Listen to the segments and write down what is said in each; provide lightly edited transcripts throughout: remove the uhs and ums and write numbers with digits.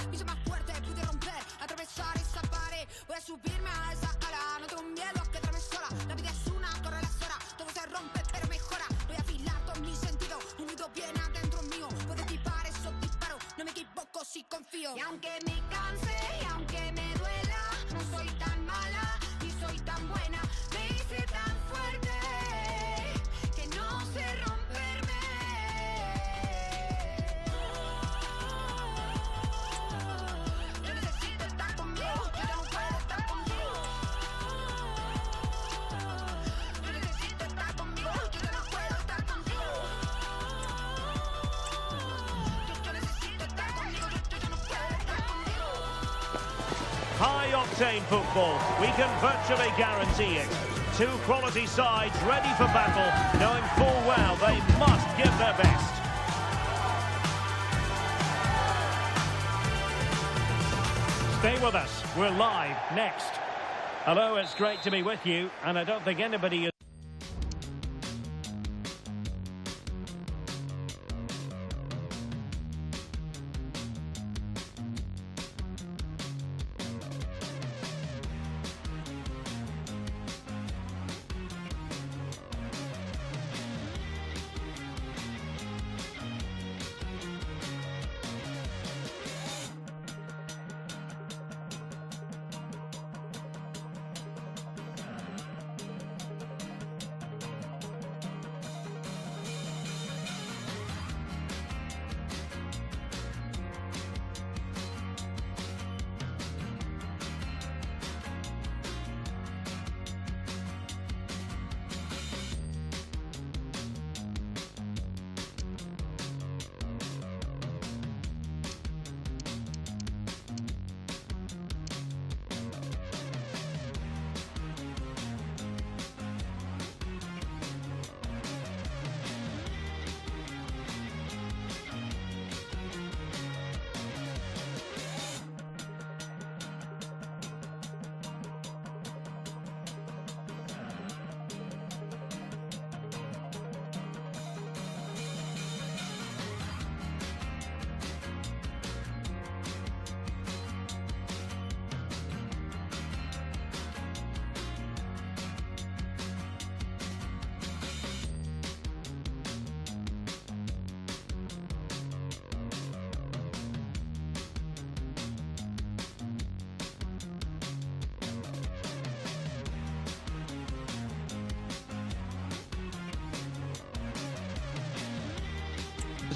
Me hice más fuerte, pude romper, atravesar esa pared. Voy a subirme a esa ala, no tengo miedo a quedarme sola. La vida es una, corre las horas, todo se rompe pero mejora. Voy a afilar todos mis sentidos, unido bien adentro mío. Puedo esquivar esos disparos, no me equivoco si confío. Y aunque me canse, y aunque me duela, no soy tan mala, ni soy tan buena. Me hice tan fuerte que no sé romperme. Yo necesito estar conmigo, yo ya no puedo estar contigo. Yo necesito estar conmigo, yo ya no puedo estar contigo. Yo necesito estar conmigo, yo ya no puedo estar contigo. High-octane football, we can virtually guarantee it. Two quality sides ready for battle, knowing full well they must give their best. Stay with us, we're live next. Hello, it's great to be with you, and I don't think anybody is...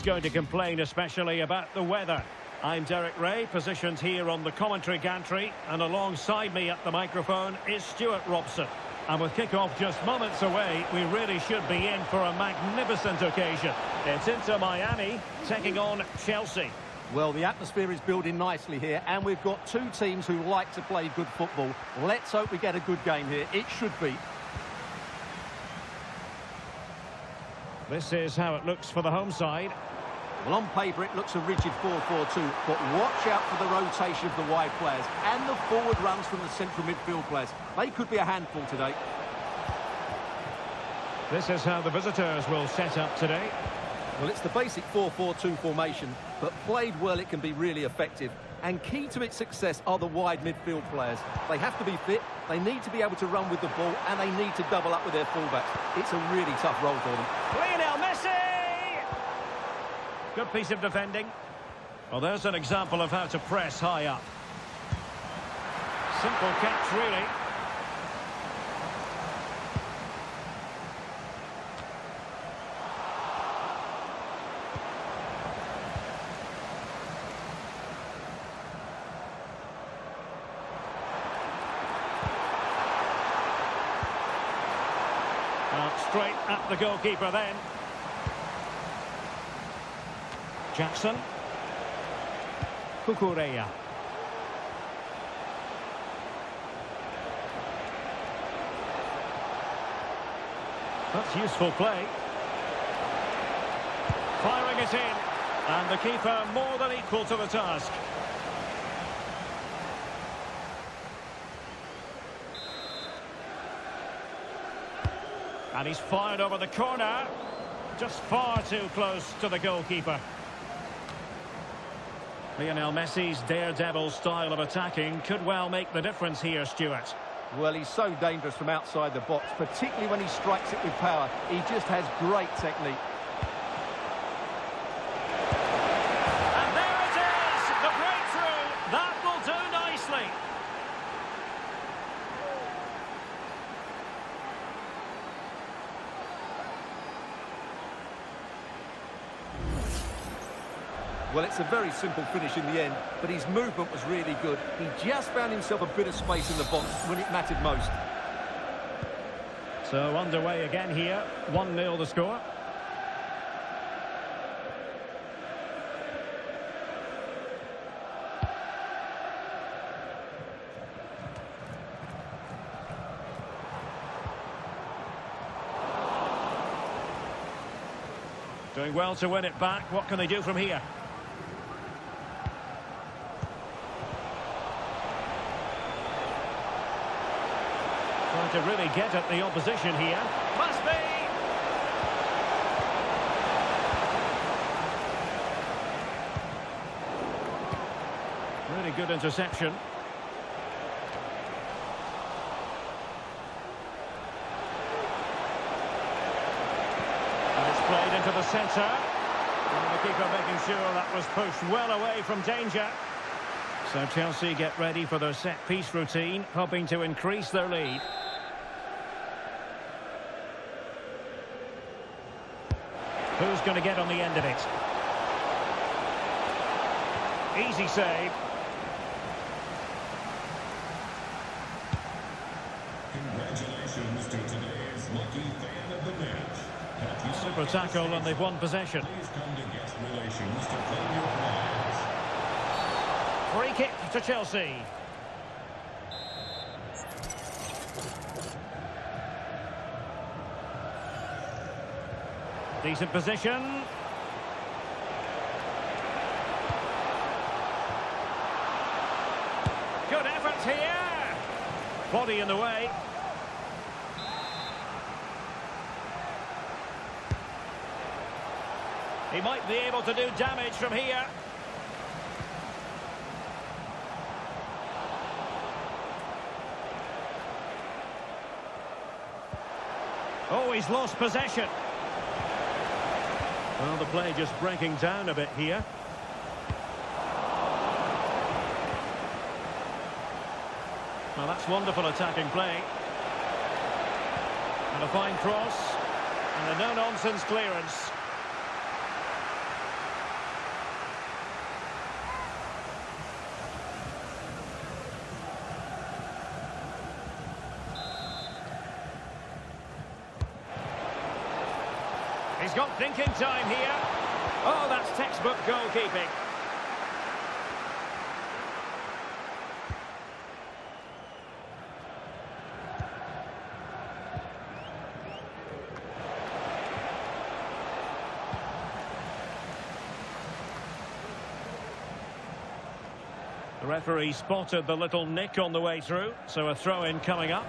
going to complain especially about the weather. I'm Derek Ray, positioned here on the commentary gantry, and alongside me at the microphone is Stuart Robson. And with kick-off just moments away, we really should be in for a magnificent occasion. It's Inter Miami taking on Chelsea. Well, the atmosphere is building nicely here, and we've got two teams who like to play good football. Let's hope we get a good game here. It should be. This is how it looks for the home side. Well, on paper, it looks a rigid 4-4-2, but watch out for the rotation of the wide players and the forward runs from the central midfield players. They could be a handful today. This is how the visitors will set up today. Well, it's the basic 4-4-2 formation, but played well, it can be really effective. And key to its success are the wide midfield players. They have to be fit, they need to be able to run with the ball, and they need to double up with their fullbacks. It's a really tough role for them. Lionel Messi! Good piece of defending. Well, there's an example of how to press high up. Simple catch, really. Straight at the goalkeeper then. Jackson. Kukureya. That's useful play. Firing it in. And the keeper more than equal to the task. And he's fired over the corner. Just far too close to the goalkeeper. Lionel Messi's daredevil style of attacking could well make the difference here, Stuart. Well, he's so dangerous from outside the box, particularly when he strikes it with power. He just has great technique. And there it is! The breakthrough! That will do nicely. Well, it's a very simple finish in the end, but his movement was really good. He just found himself a bit of space in the box when it mattered most. So underway again here. 1-0 the score. Doing well to win it back. What can they do from here? Trying to really get at the opposition here. Must be! Really good interception. And it's played into the centre. And the keeper making sure that was pushed well away from danger. So Chelsea get ready for their set-piece routine, hoping to increase their lead. Who's going to get on the end of it? Easy save. Congratulations to today's lucky fan of the match. Super tackle and they've won possession. Please come to guest relations to claim your prize. Free kick to Chelsea. Decent position. Good effort here. Body in the way. He might be able to do damage from here. Oh, he's lost possession. Well, the play just breaking down a bit here. Well, that's wonderful attacking play. And a fine cross. And a no-nonsense clearance. He's got thinking time here. Oh, that's textbook goalkeeping. The referee spotted the little nick on the way through, so a throw-in coming up.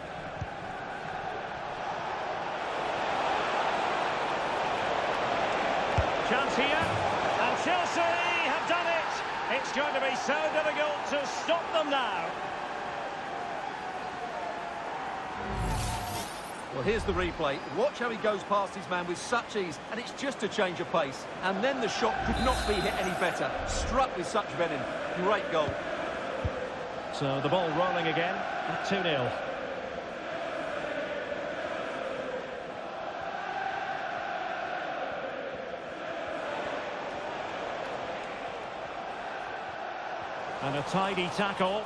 Chance here, and Chelsea have done it. It's going to be so difficult to stop them now. Well, here's the replay. Watch how he goes past his man with such ease, and it's just a change of pace. And then the shot could not be hit any better. Struck with such venom. Great goal. So the ball rolling again at 2-0. And a tidy tackle.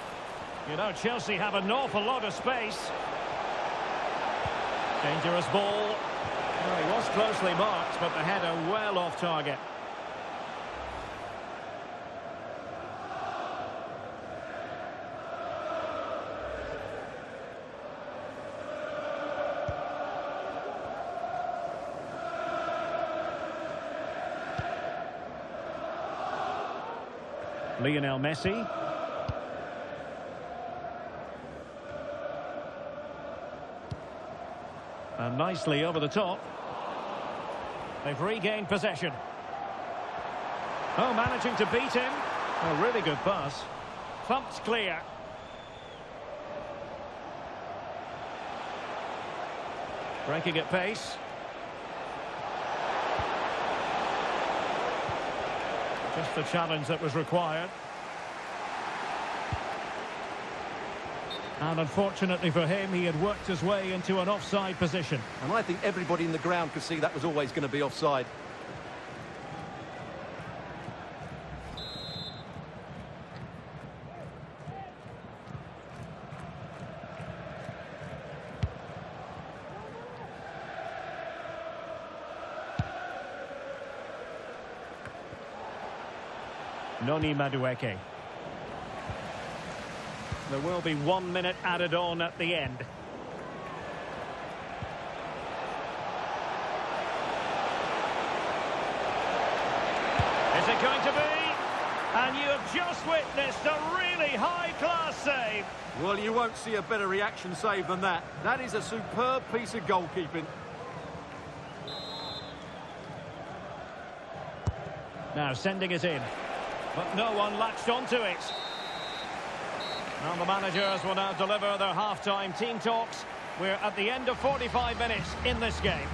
You know, Chelsea have an awful lot of space. Dangerous ball. Well, he was closely marked, but the header well off target. Lionel Messi. And nicely over the top. They've regained possession. Oh, managing to beat him. A really good pass. Thumped clear. Breaking at pace. Just the challenge that was required. And unfortunately for him, he had worked his way into an offside position. And I think everybody in the ground could see that was always going to be offside. Noni Madueke. There will be 1 minute added on at the end. Is it going to be? And you have just witnessed a really high-class save. Well, you won't see a better reaction save than that. That is a superb piece of goalkeeping. Now sending it in. But no one latched onto it. And the managers will now deliver their half-time team talks. We're at the end of 45 minutes in this game.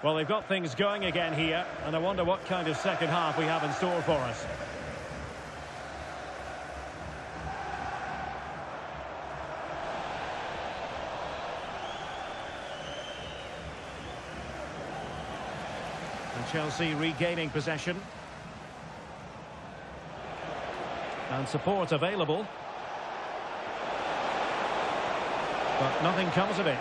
Well, they've got things going again here, and I wonder what kind of second half we have in store for us. And Chelsea regaining possession. And support available. But nothing comes of it.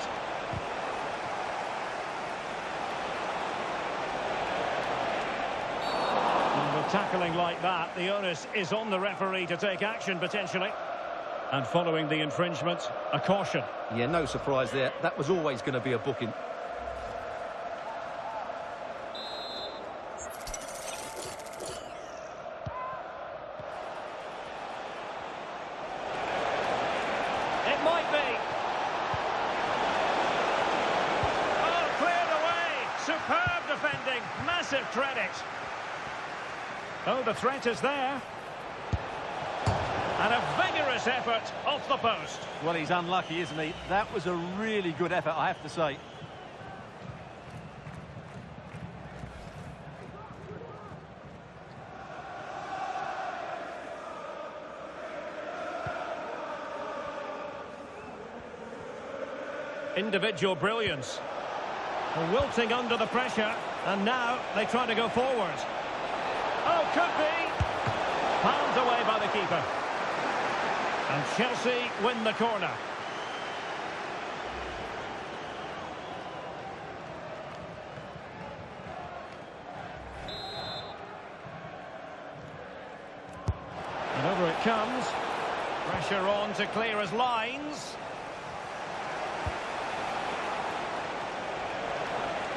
Tackling like that, the onus is on the referee to take action potentially. And following the infringement, a caution. Yeah, no surprise there. That was always going to be a booking. It might be. Oh, cleared away. Superb defending. Massive credit. Oh, the threat is there. And a vigorous effort off the post. Well, he's unlucky, isn't he? That was a really good effort, I have to say. Individual brilliance. Wilting under the pressure. And now they try to go forward. Oh, could be. Palmed away by the keeper. And Chelsea win the corner. And over it comes. Pressure on to clear his lines.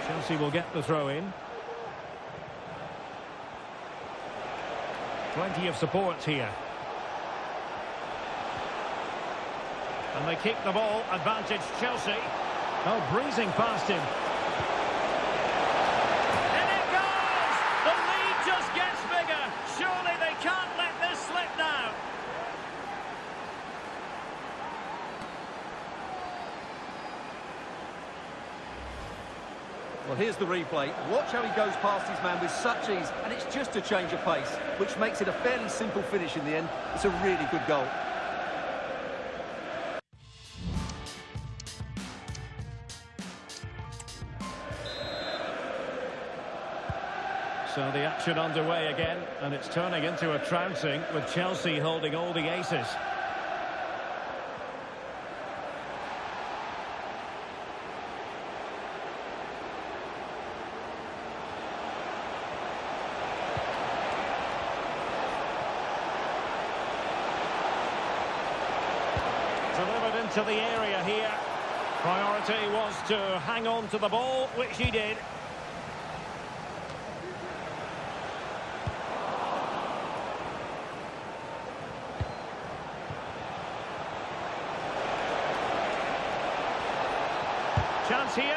Chelsea will get the throw in. Plenty of support here. And they keep the ball. Advantage Chelsea. Oh, breezing past him. In it goes! The lead just gets bigger. Surely they can't let this slip now. Well, here's the replay. Watch how he goes past his man with such ease, and it's just a change of pace, which makes it a fairly simple finish in the end. It's a really good goal. So the action underway again, and it's turning into a trouncing with Chelsea holding all the aces. Delivered into the area here. Priority was to hang on to the ball, which he did. Chance here.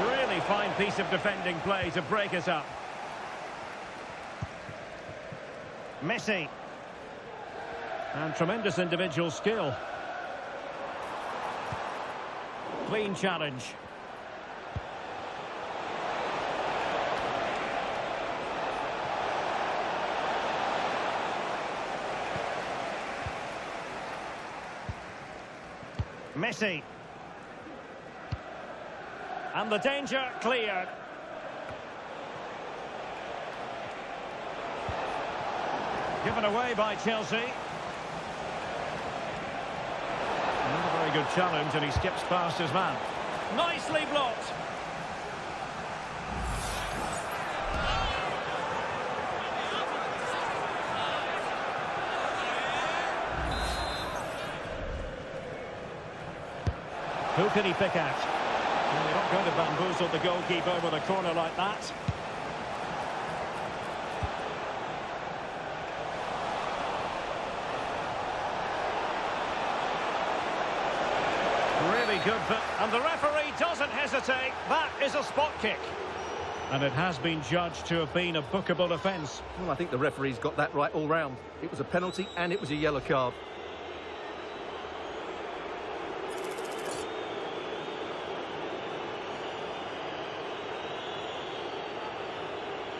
Really fine piece of defending play to break us up. Messi. And tremendous individual skill. Clean challenge. Messi. And the danger cleared. Given away by Chelsea. Another very good challenge, and he skips past his man. Nicely blocked. Who can he pick out? Well, you're not going to bamboozle the goalkeeper with a corner like that. Really good, and the referee doesn't hesitate. That is a spot kick. And it has been judged to have been a bookable offence. Well, I think the referee's got that right all round. It was a penalty and it was a yellow card.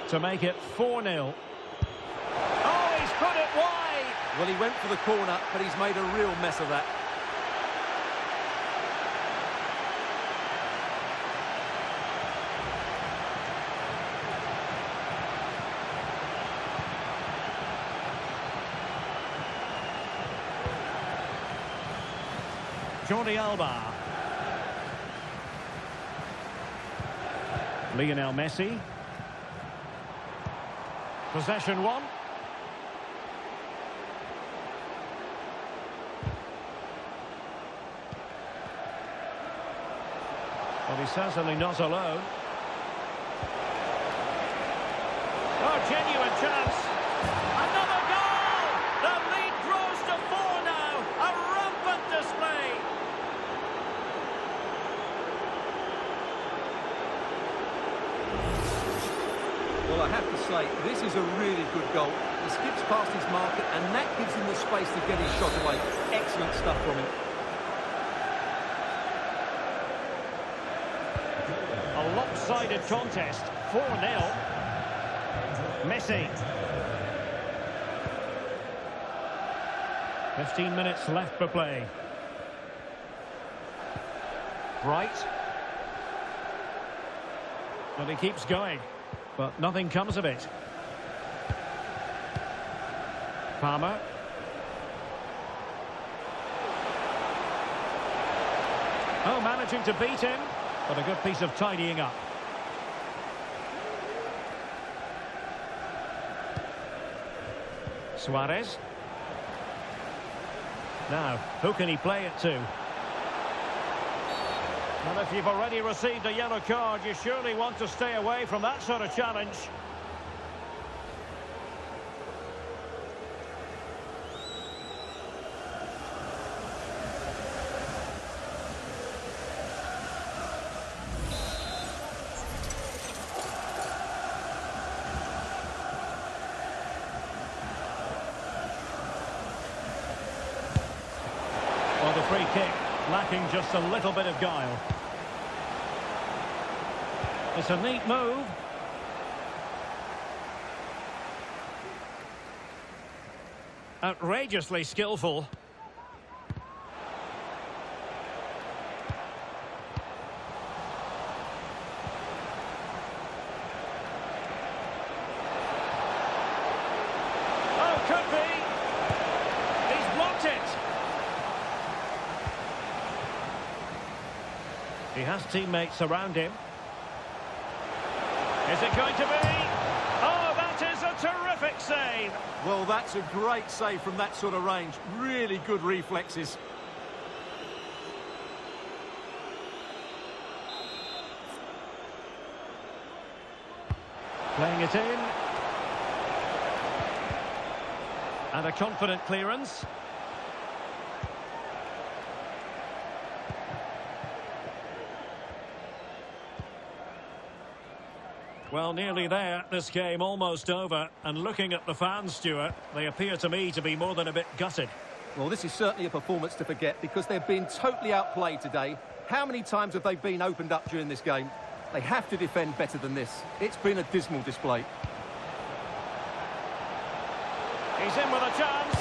To make it 4-0. Oh, he's put it wide! Well, he went for the corner, but he's made a real mess of that. Jordi Alba. Lionel Messi. Possession one. Well, he's certainly not alone. Oh, genuine chance. Another goal! The lead grows to 4 now. A rampant display. Well, I have to say, this is a really good goal. He skips past his marker, and that gives him the space to get his shot away. Excellent stuff from him. A lopsided contest, 4-0. Messi. 15 minutes left for play. Right. But he keeps going. But nothing comes of it. Palmer. Oh, managing to beat him. But a good piece of tidying up. Suarez. Now, who can he play it to? Well, if you've already received a yellow card, you surely want to stay away from that sort of challenge. Well, the free kick lacking just a little bit of guile. It's a neat move. Outrageously skillful. Oh, could be. He's blocked it. He has teammates around him. Is it going to be? Oh, that is a terrific save. Well, that's a great save from that sort of range. Really good reflexes. Playing it in. And a confident clearance. Well, nearly there. This game almost over. And looking at the fans, Stuart, they appear to me to be more than a bit gutted. Well, this is certainly a performance to forget because they've been totally outplayed today. How many times have they been opened up during this game? They have to defend better than this. It's been a dismal display. He's in with a chance.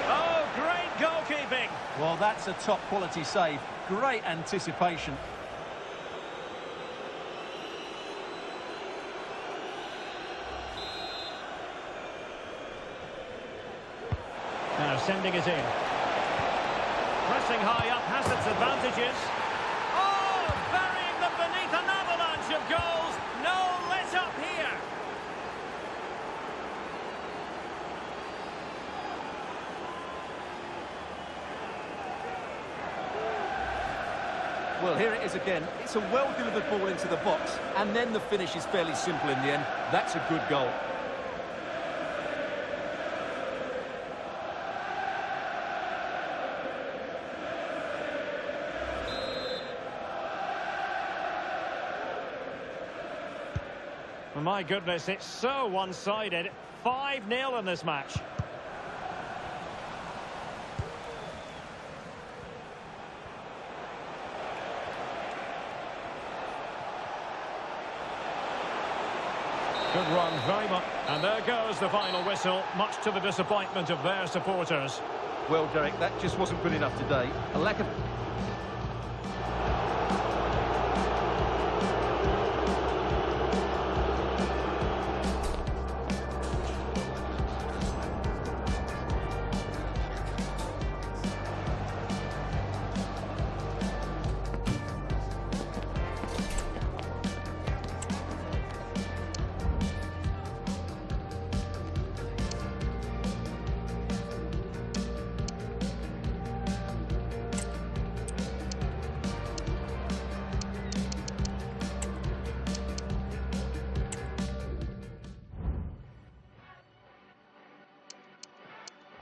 Oh, great goalkeeping. Well, that's a top-quality save. Great anticipation. Now sending it in. Pressing high up has its advantages. Oh, burying them beneath an avalanche of goals. No let up here. Well, here it is again. It's a well-delivered ball into the box, and then the finish is fairly simple in the end. That's a good goal. My goodness, it's so one-sided. 5-0 in this match. Good run, very much. And there goes the final whistle, much to the disappointment of their supporters. Well, Derek, that just wasn't good enough today. A lack of...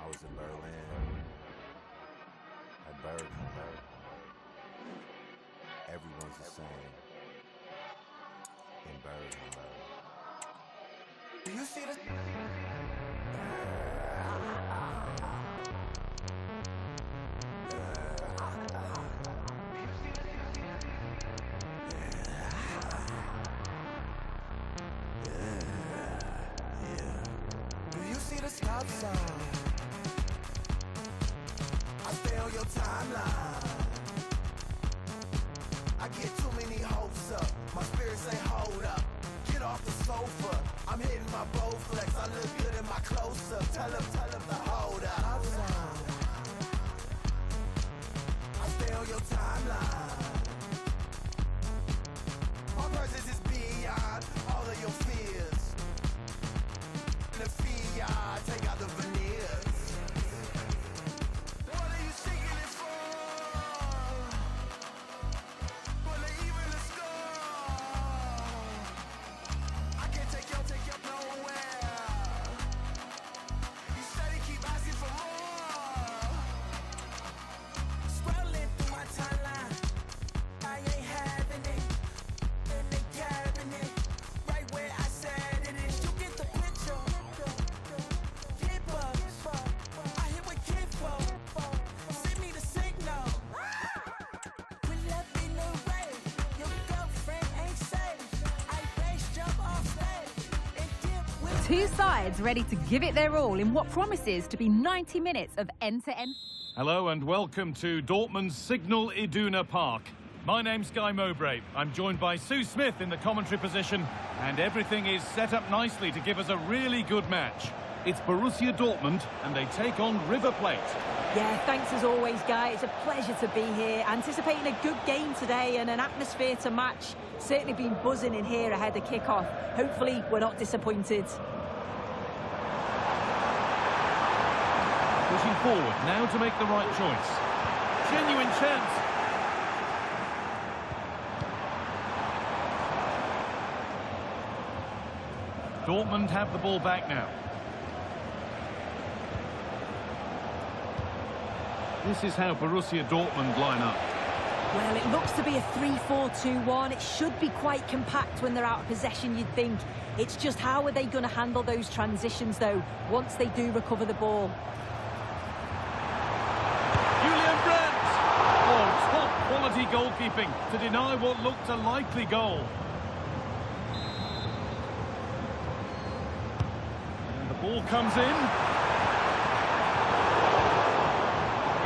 I was in Berlin, at Bergman. Everyone's the same in Bergman. Do you see the... Do you see the stop sign? I stay on your timeline. I get too many hopes up. My spirit say hold up. Get off the sofa. I'm hitting my Bowflex. I look good in my close-up. Tell him to hold up. I stay on your timeline. My presence is beyond all of your fears. The fiat, take out the veneers. What are you seeking this for? For the evil is gone. I can't take you nowhere. You steady keep asking for more. Scrolling through my timeline, I ain't having it. In the cabinet, right where I said it is. You get the picture. Keep up. I hit with keep up. Send me the signal. Pull up in the rain. Your girlfriend ain't safe. I base jump off stage and dip with Two sides ready to give it their all in what promises to be 90 minutes of end-to-end. Hello and welcome to Dortmund's Signal Iduna Park. My name's Guy Mowbray. I'm joined by Sue Smith in the commentary position, and everything is set up nicely to give us a really good match. It's Borussia Dortmund, and they take on River Plate. Yeah, thanks as always, Guy. It's a pleasure to be here. Anticipating a good game today and an atmosphere to match. Certainly been buzzing in here ahead of kick-off. Hopefully, we're not disappointed. Pushing forward now to make the right choice. Genuine chance. Dortmund have the ball back now. This is how Borussia Dortmund line up. Well, it looks to be a 3-4-2-1. It should be quite compact when they're out of possession, you'd think. It's just how are they going to handle those transitions, though, once they do recover the ball? Quality goalkeeping to deny what looked a likely goal. And the ball comes in.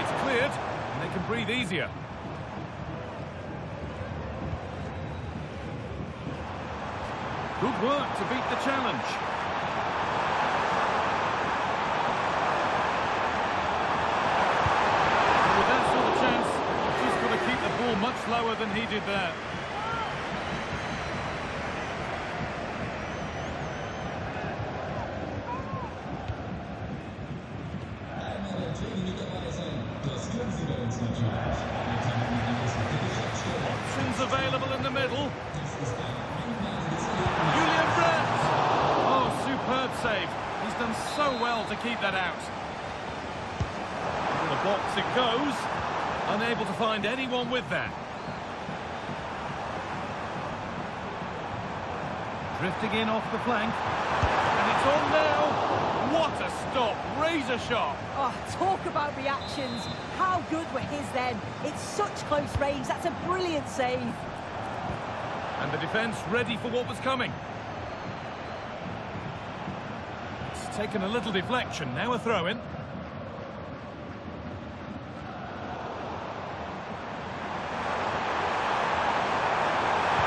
It's cleared, and they can breathe easier. Good work to beat the challenge. With that sort of chance, just got to keep the ball much lower than he did there. Options available in the middle. Julian Brandt! Oh, superb save. He's done so well to keep that out. Into the box it goes. Unable to find anyone with that. Drifting in off the flank. And it's on now. What a stop. Razor sharp. Oh, talk about reactions. How good were his then? It's such close range. That's a brilliant save. And the defence ready for what was coming. It's taken a little deflection. Now a throw-in.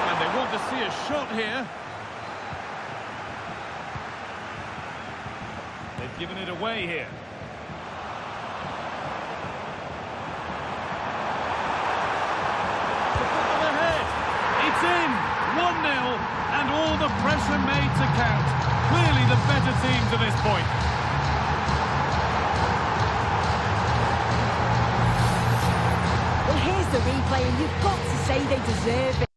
And they want to see a shot here. They've given it away here. To put them ahead. It's in. 1-0. And all the pressure made to count. Clearly the better team to this point. Well, here's the replay, and you've got to say they deserve it.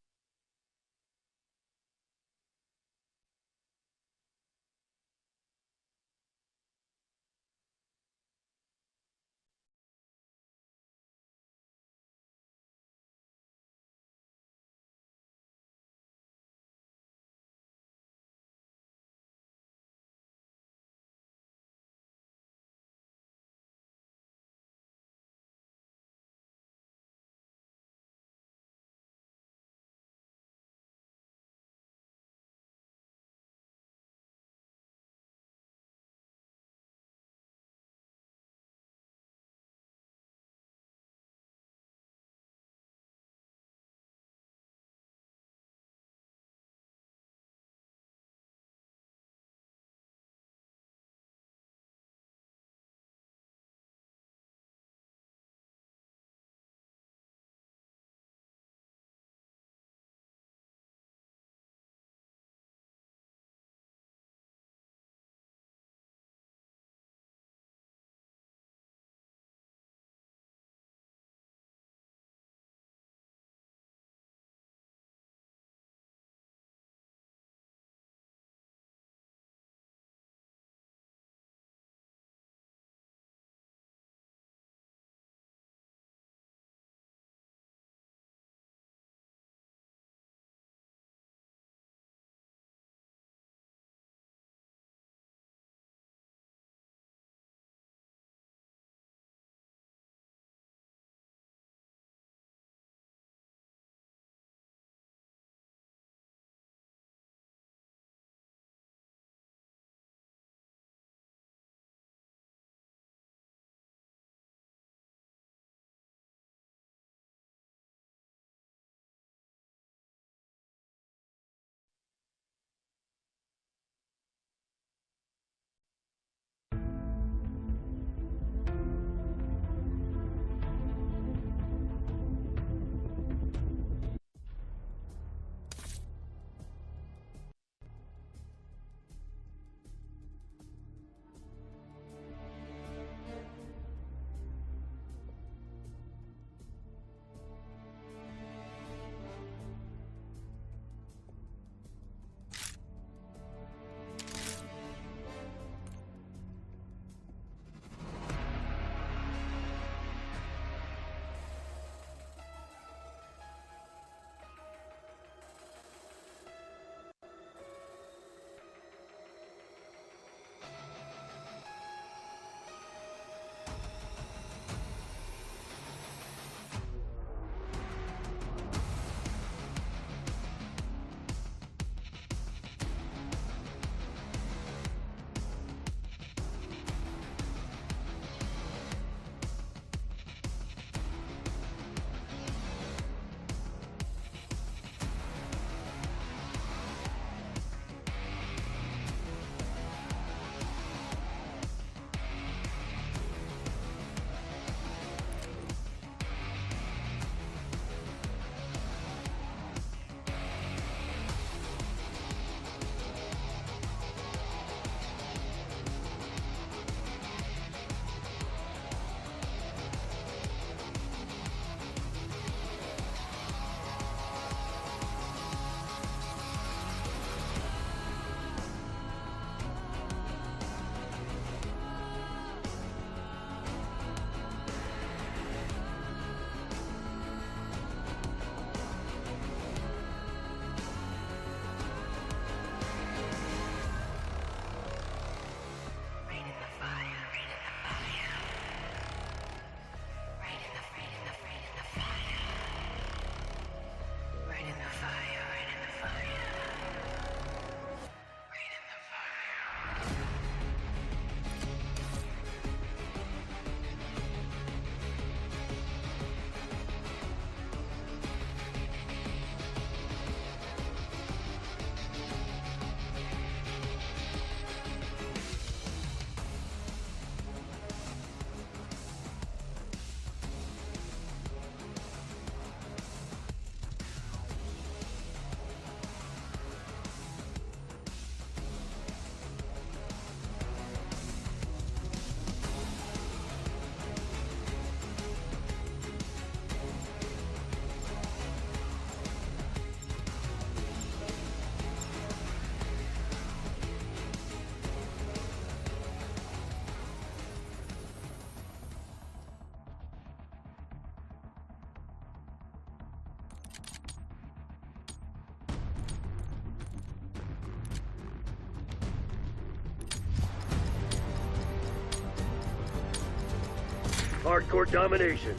Hardcore domination.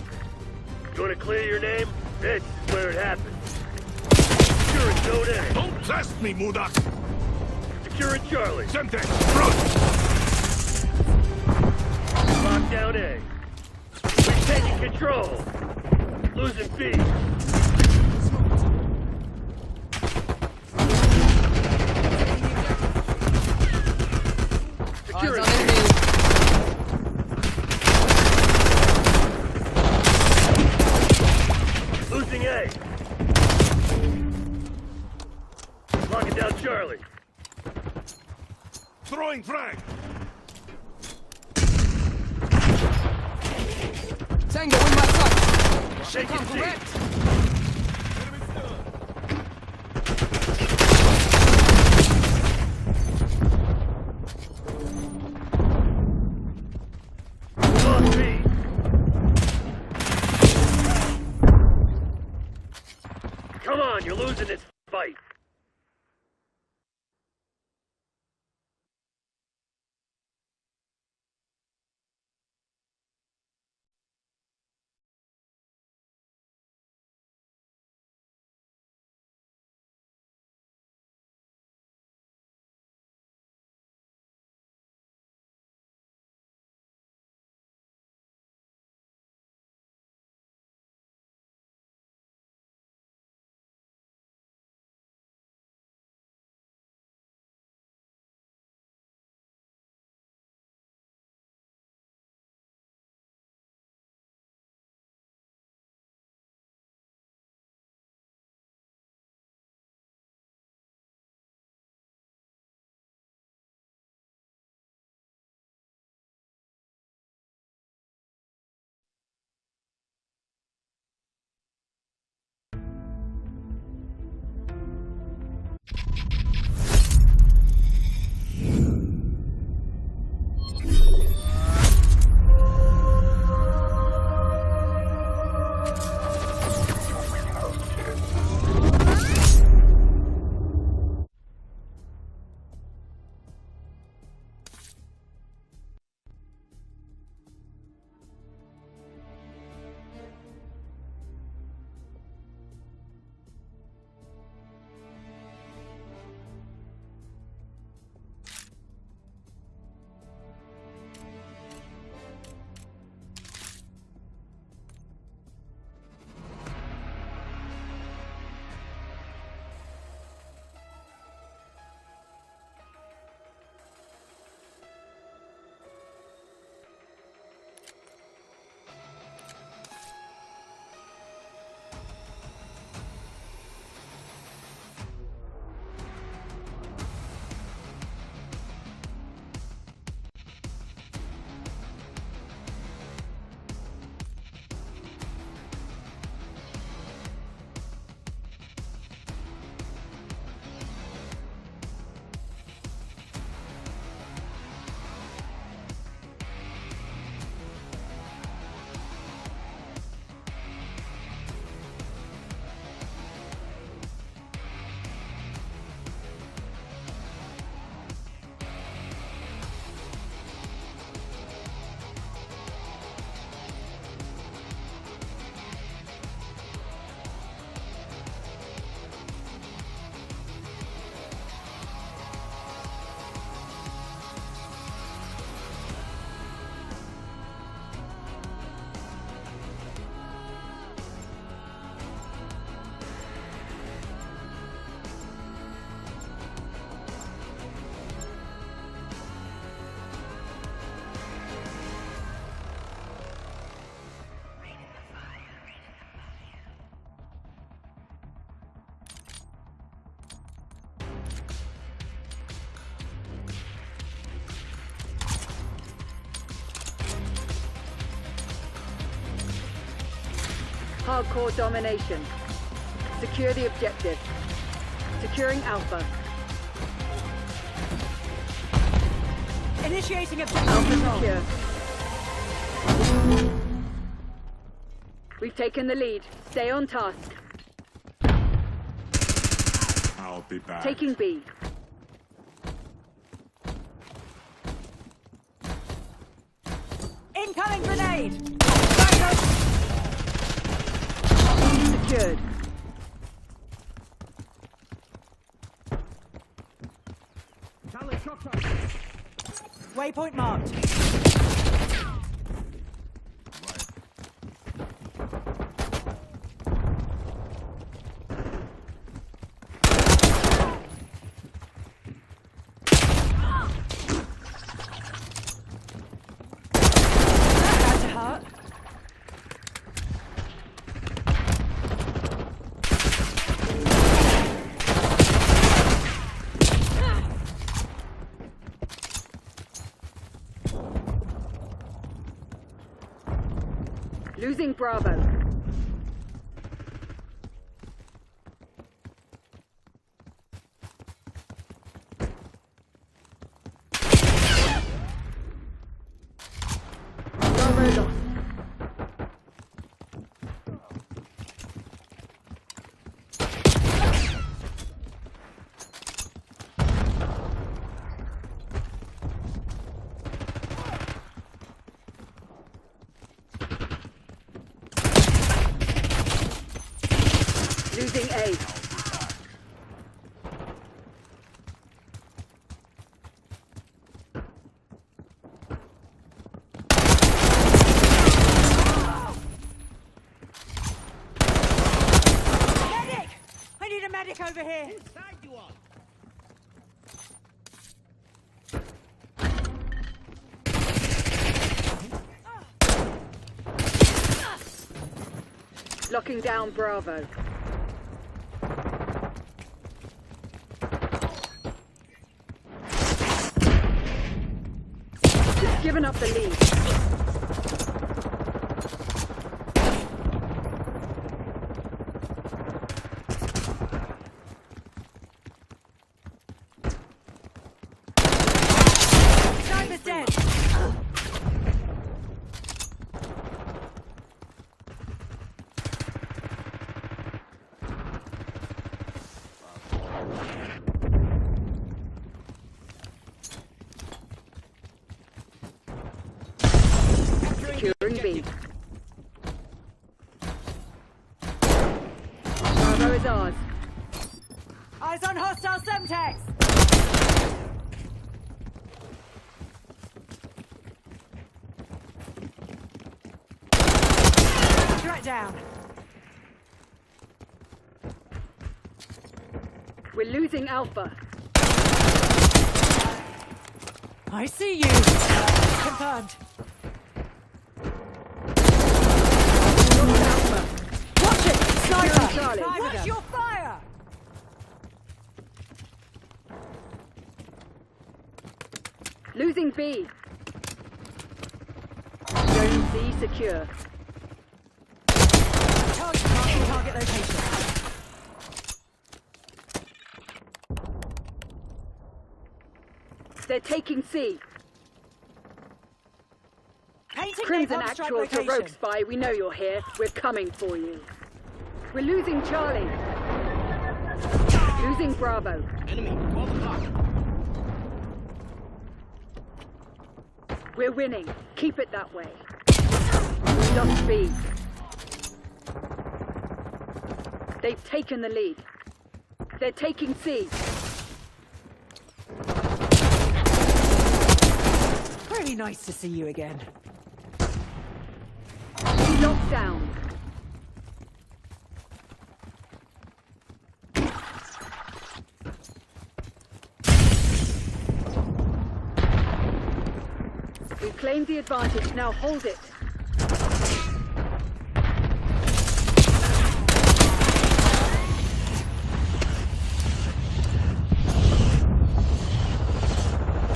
You want to clear your name? This is where it happens. Securing Zone A. Don't test me, Mudak! Securing Charlie. Sente! Run! Lock down A. We're taking control. Losing B. Securing B. Losing A. Locking down Charlie. Throwing frag! Tango in my sight. Shaking C. Lost B. Come on, you're losing this fight. Hardcore domination. Secure the objective. Securing Alpha. Initiating objective Alpha secure. We've taken the lead. Stay on task. I'll be back. Taking B. Incoming grenade! secured. Waypoint marked. That's a heart. Losing Bravo. Bravo lost. Losing A. Medic! I need a medic over here. Locking down Bravo. We've given up the lead. Sniper's dead. Securing B. Bravo is ours. Eyes on hostile Semtex. Threat down. We're losing Alpha. I see you. Confirmed. Lost Alpha. Watch it! Sniper! Charlie. Watch your fire! Losing B. Zone C secure. Target location. They're taking C. Painting Crimson napalm strike actual to location. Rogue Spy. We know you're here. We're coming for you. We're losing Charlie. Losing Bravo. Enemy, 12 o'clock. We're winning. Keep it that way. We lost B. They've taken the lead. They're taking C. Very nice to see you again. We locked down. We've claimed the advantage. Now hold it.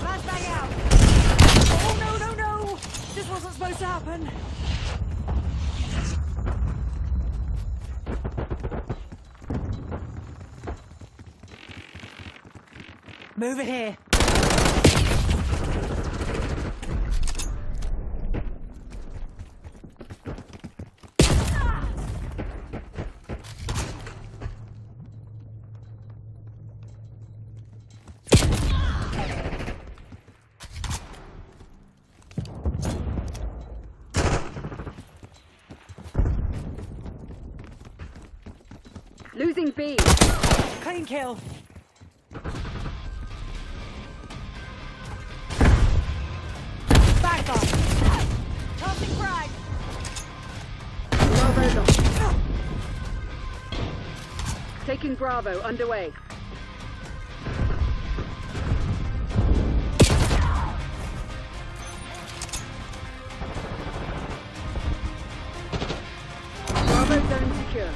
Flashbang out! Oh no, no, no! This wasn't supposed to happen. Move it here. Losing B. Clean kill. Back on. Tossing frag. Bravo lost. Taking Bravo underway. Bravo zone secure.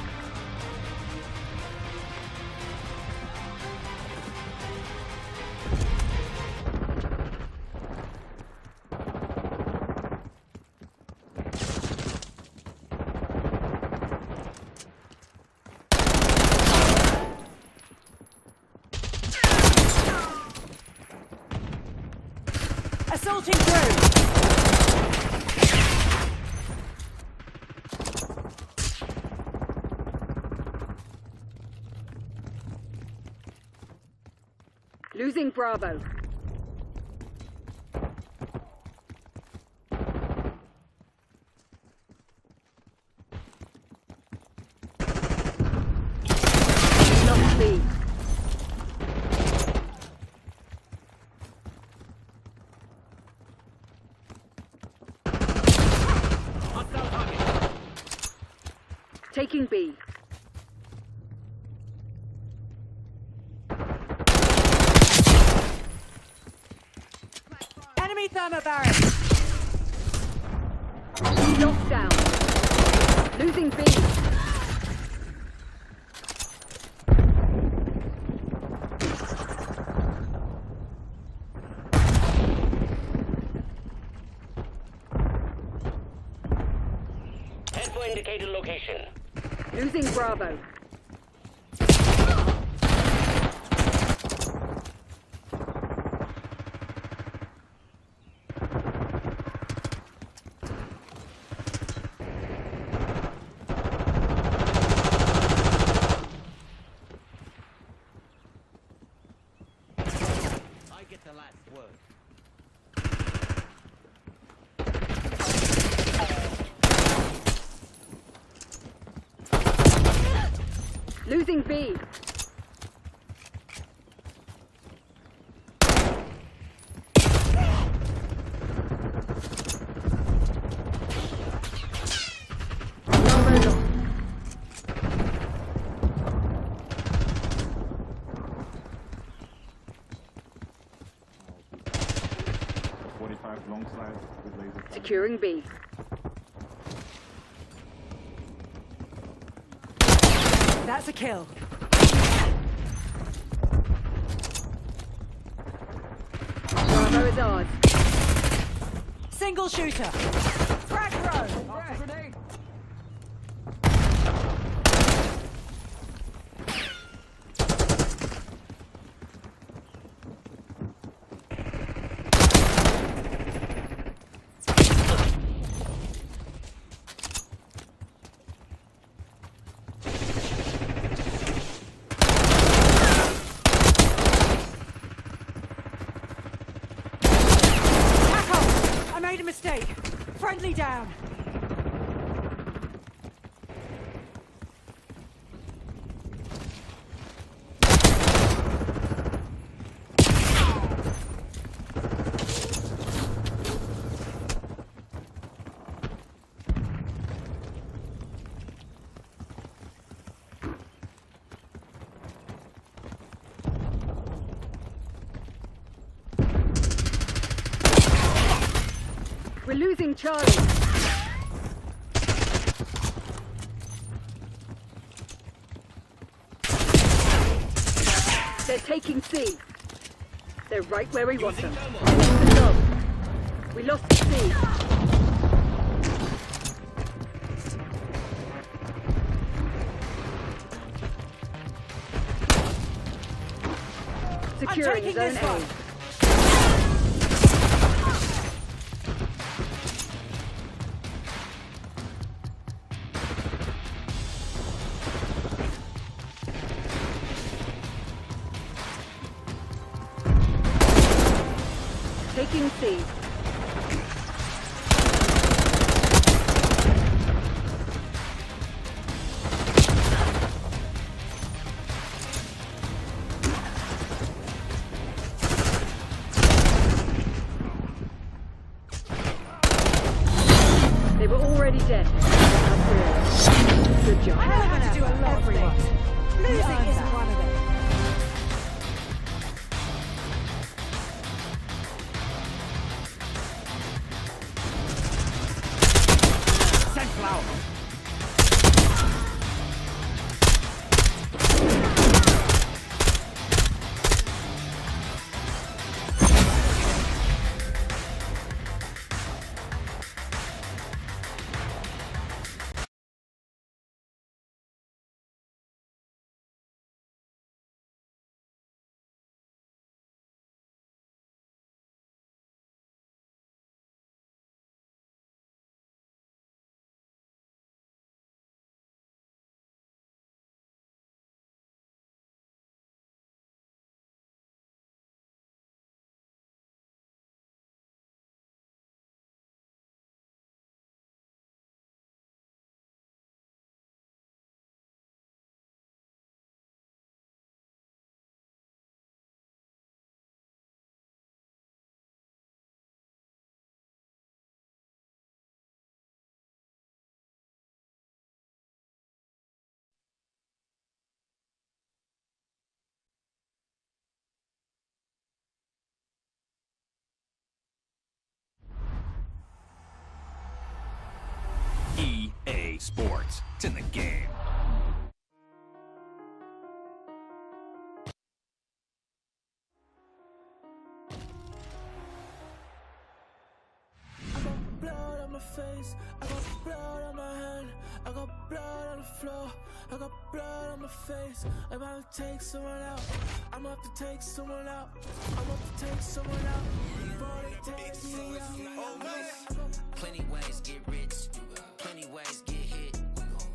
Assaulting through. Losing Bravo. Lost B. Taking B. Enemy thermal barracks. B locked down. Losing B. Head for indicated location. Losing Bravo. I get the last word. Losing B. Bravo lost. Securing B. That's a kill. Bravo is ours. Single shooter. Frag throw. Grenade. Back off. I made a mistake. Friendly down. We're losing Charlie. They're taking C. They're right where we want them. Good job. We lost C. Securing taking zone this A. one. Taking C. were already dead. That's it. Good job. I had to do a lot of things. Losing isn't one of them. Sunflower. EA Sports. It's in the game. I got blood on my face, I got blood on my hand, I got blood on the floor, I got blood on my face. I'm about to take someone out, I'm about to take someone out, I'm about to take someone out. Before they take me out. Plenty ways get rich, plenty ways get hit.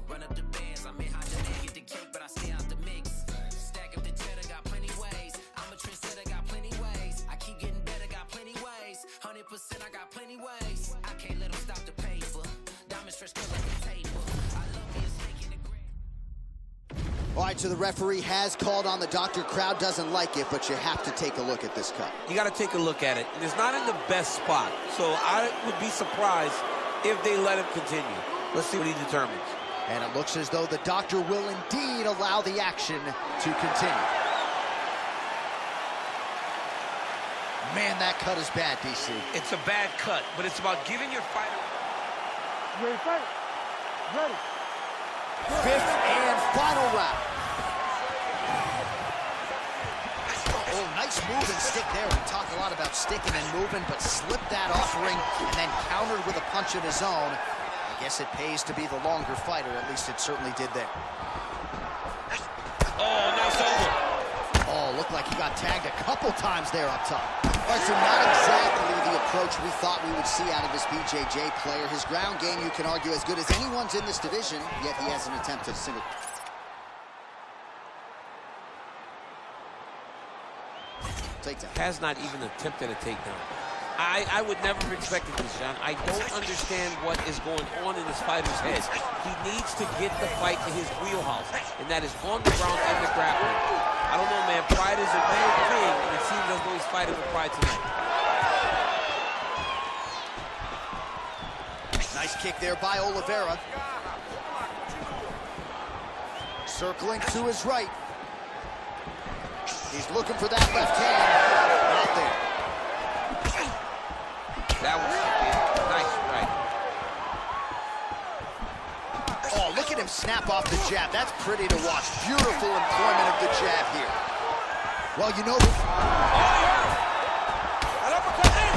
Run up the bands, I'm in hot demand, get the cake, but I stay out the mix. Stack up the cheddar, got plenty ways. I'm a trendsetter, got plenty ways. I keep getting better, got plenty ways. 100%, I got plenty ways. I can't let them stop the paper. Diamonds fresh cut like a taper. I love me a snake in the grave. All right, so the referee has called on the doctor. Crowd doesn't like it, but you have to take a look at this cut. You got to take a look at it. It's not in the best spot, so I would be surprised if they let him continue. Let's see what he determines. And it looks as though the doctor will indeed allow the action to continue. Man, that cut is bad, DC. It's a bad cut, but it's about giving your fighter... You ready to fight? Ready. Fifth and final round. Oh, nice move and stick there. We talk a lot about sticking and moving, but slipped that off ring and then countered with a punch of his own. I guess it pays to be the longer fighter. At least it certainly did there. Oh, nice over. Oh, looked like he got tagged a couple times there up top. All right, so not exactly the approach we thought we would see out of this BJJ player. His ground game, you can argue, as good as anyone's in this division, yet he has an attempt at single. Takedown. Has not even attempted a takedown. I would never have expected this, John. I don't understand what is going on in this fighter's head. He needs to get the fight to his wheelhouse, and that is on the ground and the grappling. I don't know, man. Pride is a real thing, and it seems as though he's fighting with pride tonight. Nice kick there by Oliveira. Circling to his right. He's looking for that left hand. Not there. That was nice right. Oh, look at him snap off the jab. That's pretty to watch. Beautiful employment of the jab here. Well, you know... An uppercut in!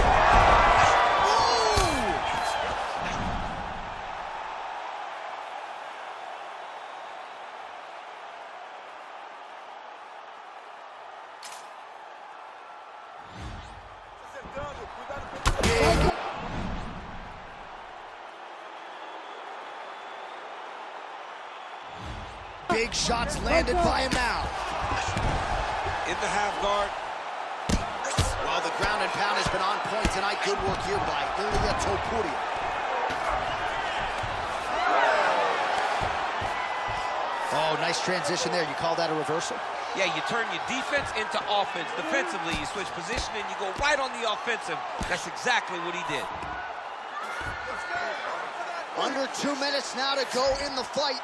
Big shots landed by him now. In the half guard. Well, the ground and pound has been on point tonight. Good work here by Ilia Topuria. Oh, nice transition there. You call that a reversal? Yeah, you turn your defense into offense. Defensively, you switch position and you go right on the offensive. That's exactly what he did. Under 2 minutes now to go in the fight.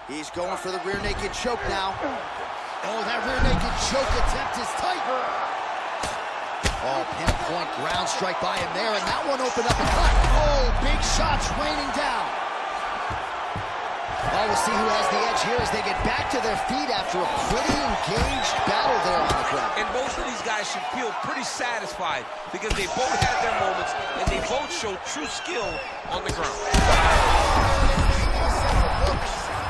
He's going for the rear naked choke now. Oh, that rear naked choke attempt is tight. Oh, pinpoint ground strike by him there, and that one opened up a cut. Oh, big shots raining down. Oh, we'll see who has the edge here as they get back to their feet after a pretty engaged battle there on the ground. And both of these guys should feel pretty satisfied because they both had their moments and they both showed true skill on the ground.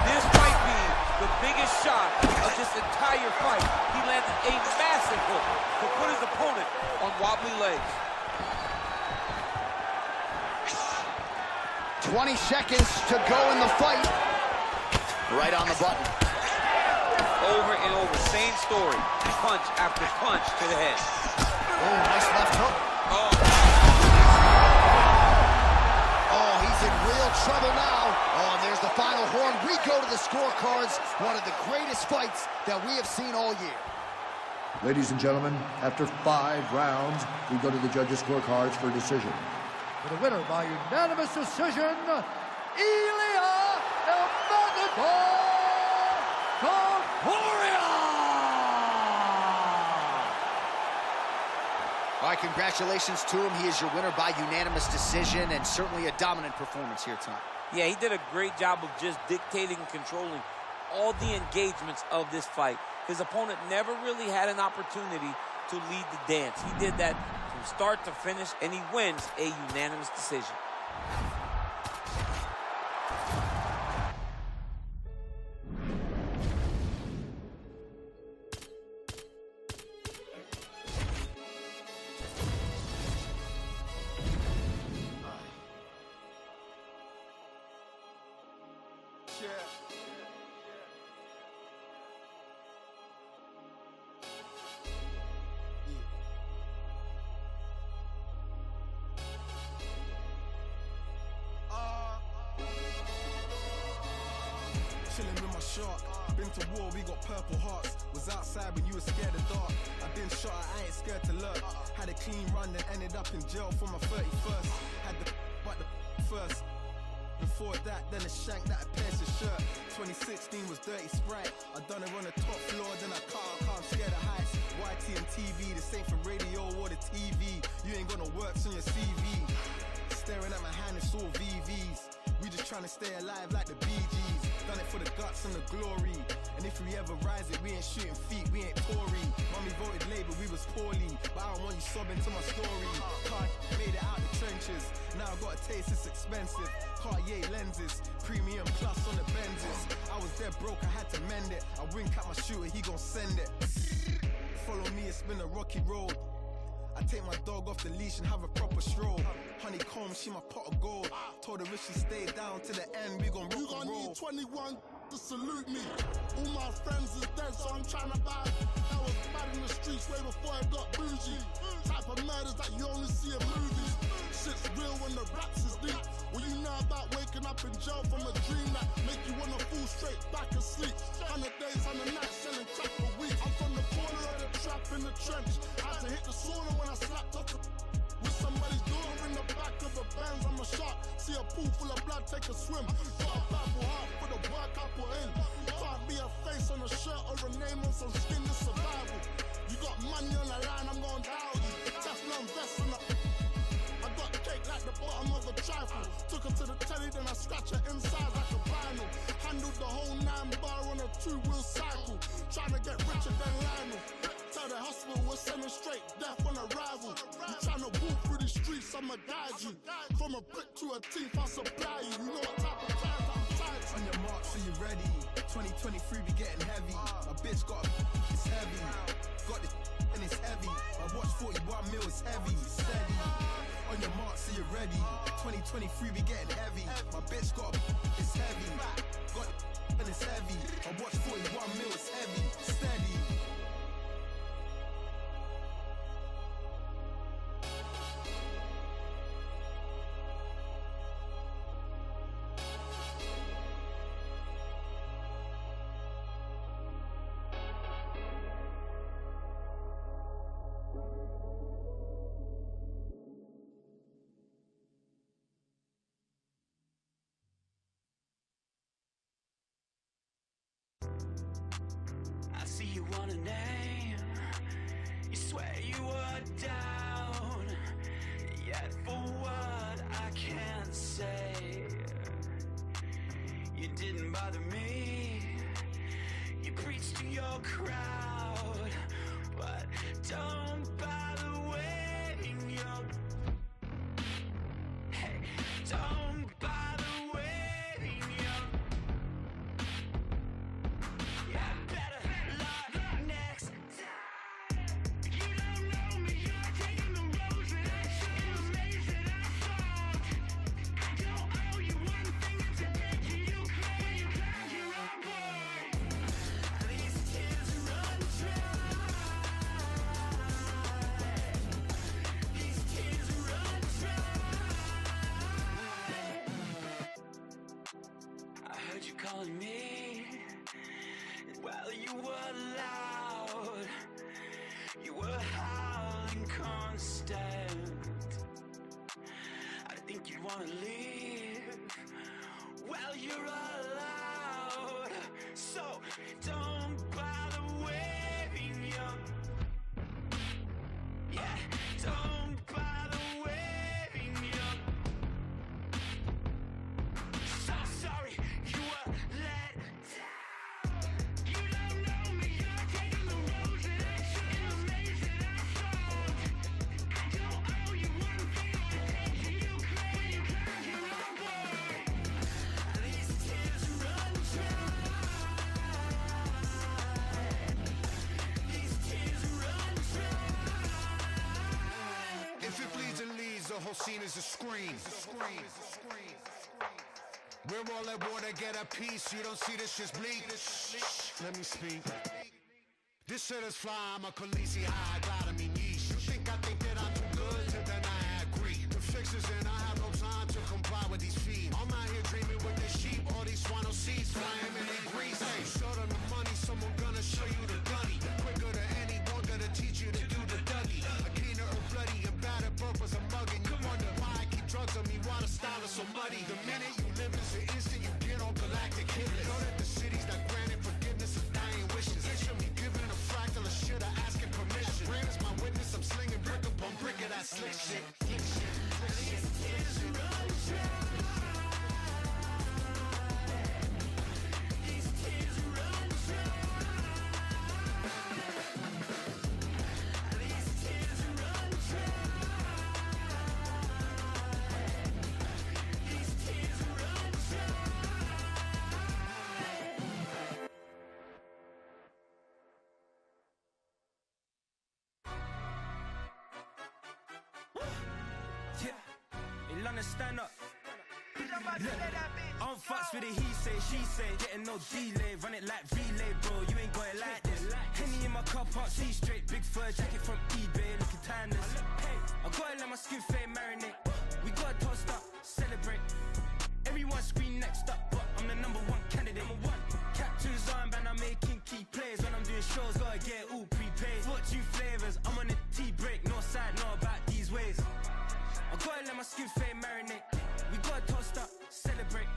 This might be the biggest shot of this entire fight. He landed a massive hook to put his opponent on wobbly legs. 20 seconds to go in the fight. Right on the button. Over and over, same story. Punch after punch to the head. Oh, nice left hook. Oh, he's in real trouble now. Oh, and there's the final horn. We go to the scorecards. One of the greatest fights that we have seen all year. Ladies and gentlemen, after 5 rounds, we go to the judges' scorecards for a decision. For the winner by unanimous decision, Ilya All right, congratulations to him. He is your winner by unanimous decision, and certainly a dominant performance here tonight. Yeah, he did a great job of just dictating and controlling all the engagements of this fight. His opponent never really had an opportunity to lead the dance. He did that from start to finish, and he wins a unanimous decision. Chilling with my shark. Been to war, we got purple hearts. Was outside when you were scared of dark. I've been shot, I ain't scared to lurk. Had a clean run, then ended up in jail for my 31st. Had the but the first. Before that, then a shank that I pierced his shirt. 2016 was Dirty Sprite. I done it on the top floor, then I can't scare the heights. YT and TV, the same for radio or the TV. You ain't got no works on your CV. Staring at my hand, it's all VVs. We just trying to stay alive like the Bee Gees. Done it for the guts and the glory. And if we ever rise it, we ain't shooting feet, we ain't Tory. Mommy voted Labour, we was poorly. But I don't want you sobbing to my story. Can't made it out the trenches. Now I got a taste, it's expensive. Cartier lenses, premium plus on the Benzes. I was dead broke, I had to mend it. I wink at my shooter, he gon' send it. Follow me, it's been a rocky road. I take my dog off the leash and have a proper stroll. Honeycomb, she my pot of gold. Told her if she stayed down to the end, we gon' rock and roll. You gon' need 21 to salute me. All my friends is dead, so I'm trying to buy. I was bad in the streets way before I got bougie. Type of murders that you only see in movies. Shit's real when the raps is deep. What you know about waking up in jail from a dream that make you wanna fall straight back asleep. 100 days, 100 nights, selling crack for weeks. I'm from the corner of the trap in the trench. Had to hit the sauna when I slapped up with somebody's door in the back of a Benz. I'm a shot, see a pool full of blood, take a swim. Got a Bible heart for the work I put in. Can't be a face on a shirt or a name on some skin, it's survival. You got money on the line, I'm gonna doubt you. Teflon vest on the I got cake like the bottom of a trifle. Took her to the telly, then I scratch her inside like a vinyl. Handled the whole 9-bar on a 2-wheel cycle. Trying to get richer than Lionel. Tell the hospital we're sending straight death on arrival. You trying to walk through the streets, I'ma guide you. From a brick to a teeth, I'll supply you. You know what type of times I'm tired. On your mark, so you ready. 2023 be getting heavy. A bitch got a it's heavy. Got this and it's heavy. I watch 41 mil, it's heavy. Steady. On your mark, so you ready. 2023 be getting heavy. My bitch got a it's heavy. Got it and it's heavy. I watch 41 mil, it's heavy. Steady. want a name. You swear you were down, yet for what I can't say. You didn't bother me. You preached to your crowd, but don't bother waving your. Hey, don't bother waving your. Yeah, better luck next time. You don't know me, you're taking the roads that I showed, the maze that I solved. I don't owe you one thing, it's a picture you claim, you claim you're on board. These tears run dry. These tears run dry. I heard you calling me. Well, you were loud. You were howling constant. I think you'd want to leave. Well, you're allowed. So don't bother waving your. Yeah, don't bother waving your. So sorry you were let down. You don't know me, you're taking the roads that I showed, the maze that I solved. I don't owe you one thing, the picture you claim, you claim you're on board. These tears run dry. These tears run dry. If it bleeds and leads, the whole scene is a scream. We're all at war to get a piece. You don't see this shit's bleak. Let me speak. This shit is fly. I'm a Khaleesi high. Gotta me niche. You think I think that I'm too good to deny I agree. The fix is in. I have no time to comply with these feet. I'm out here dreaming with the sheep. All these swano seeds flying in their grease. Hey, show them the money. Someone gonna show you the gunny. Quicker than anyone gonna teach you to do the Dougie. A keener or bloody and bad at purpose. I'm mugging. You wonder why I keep drugs on me. Why the style is so muddy. The minute you live is the instant you get on galactic hit list. Know that the city's not granted forgiveness of dying wishes. It should be given a fractal of shit or asking permission. Brand is my witness. I'm slinging brick upon brick of that slick shit. These tears run dry. These tears run dry. These tears run dry. These tears run dry. Yeah, in London, stand up. Look, I don't fucks with it, he say, she say. Getting no delay, run it like relay, bro. You ain't got it like this. Henny in my car park, see straight. Big fur jacket from eBay, looking timeless. I gotta let my skin fade marinate. We gotta toast up, celebrate. Everyone scream next up, but I'm the number one candidate. Captain's armband, I'm making key plays. When I'm doing shows, gotta get all prepaid. 42 flavors, I'm on a tea break. No side, know about these ways. I gotta let my skin fade marinate. We gotta toast up, celebrate.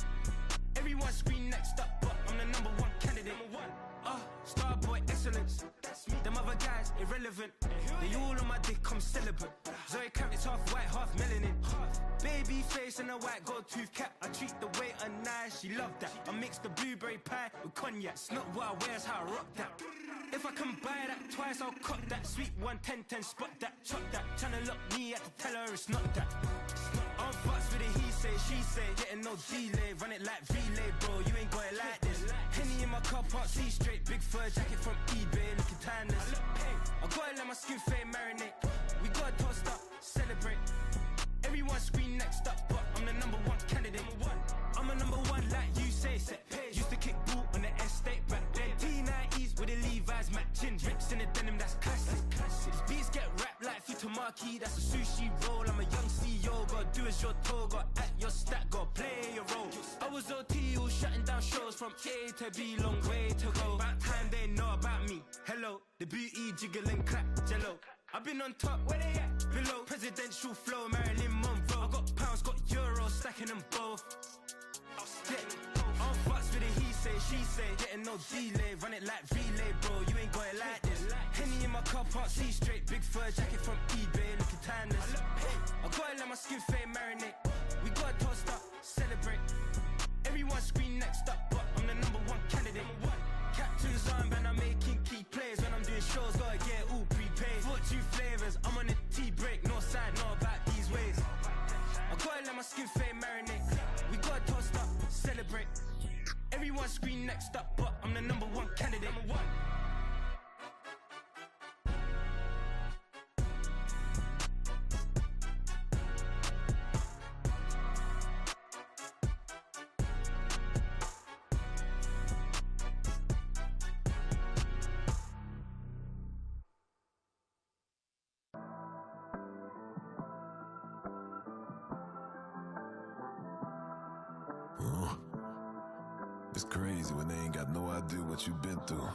Everyone scream next up, but I'm the number one candidate. Starboy excellence. Them other guys irrelevant. They all on my dick, I'm celibate. Zoe Carrot's half white, half melanin. Baby face and a white gold tooth cap. I treat the waiter nice, she love that. I mix the blueberry pie with cognac. It's not what I wear, it's how I rock that. If I can buy that twice, I'll cut that. Sweet 110, spot that, chop that. Tryna lock me at the teller, it's not that. I'm fucks with it, he say, she say. Getting no delay, run it like relay, bro. You ain't got it like this. Henny in my car park, see straight. Big fur jacket from eBay, looking timeless. I gotta let my skin fade marinate. We gotta toast up, celebrate. Everyone scream next up, but I'm the number one candidate. I'm a number one like you say, set page. Used to kick ball on the estate back then. T90s with the Levi's matching. Rips in the denim, that's classic. These beats get wrapped like Futamaki, that's a sushi roll. I'm a young CEO, gotta do as you're told. Gotta act your stat, gotta play your role. I was OT, all shutting down shows from A to B, long way to go. About time they know about me. Hello, the booty jiggle and clap, jello. I've been on top, where they at? Below, presidential flow, Marilyn Monroe. I got pounds, got euros, stacking them both. Yeah, I'm fucks with it, he she say, getting no delay, run it like relay, bro, you ain't got it like this. Henny in my car, can't see straight, big fur jacket from eBay, looking timeless. I gotta let my skin fade marinate, we gotta toast up, celebrate. Everyone scream next up, but I'm the #1 candidate. Captain's armband, I'm making key plays. When I'm doing shows, gotta get all prepaid. 42 flavors, I'm on a tea break. No side, no about these ways. I gotta let my skin fade marinate. We gotta toast up, celebrate. Everyone scream next up, but I'm the #1 candidate. It's crazy when they ain't got no idea what you've been through,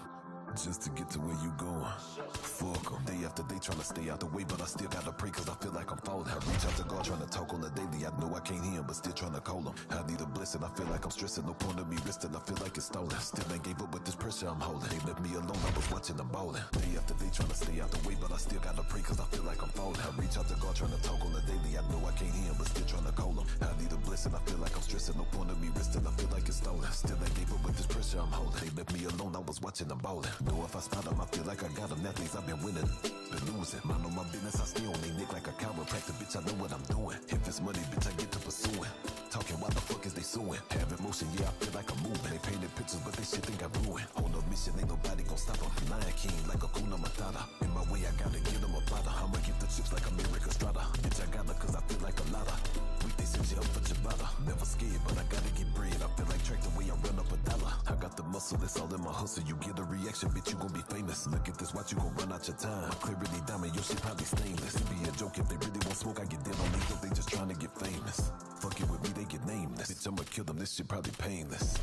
just to get to where you going. Fuck 'em. Day after day trying to stay out the way, but I still gotta pray cause I feel like I'm falling. I reach out to God trying to talk on the daily. I know I can't hear him, but still trying to call him. I need a blessing, I feel like I'm stressing. No point of me resting, I feel like it's stolen. Still ain't gave up with this pressure I'm holding. They left me alone, I was watching them ballin'. Day after day trying to stay out the way, but I still gotta pray cause I feel like I'm falling. I reach out to God trying to talk on the daily. I know I can't hear him, but still trying to call him. I need a blessing, I feel like I'm stressing. No point of me resting, I feel like it's stolen. Still ain't gave up with this pressure I'm holding. They left me alone, I was watching them ballin'. Know if I spot them, I feel like I got them. Athletes I've been winning, been losing. Mind on my business, I stay on they neck like a chiropractor. Bitch, I know what I'm doing. If it's money, bitch, I get to pursuing. Talking, why the fuck is they suing? Have emotion, yeah, I feel like I'm moving. They painted pictures, but they shit think I ruined. Hold up mission, ain't nobody gon' stop them. Lion King like a Kuna Matata. In my way, I gotta get them a platter. I'ma get the chips like America Strata. Bitch, I got her cause I feel like a lotta. Weekday send you up for ciabatta. Never scared, but I gotta get bread. I feel like track the way I run up a dollar. I got the muscle, that's all in my hustle. You get a reaction, bitch, you gon' be famous. Look at this, watch you gon' run out your time. My clarity diamond, your shit probably stainless. It be a joke if they really want smoke, I get dead on lethal. They just trying to get famous. Fuck it with me, they get nameless. Bitch, I'ma kill them, this shit probably painless.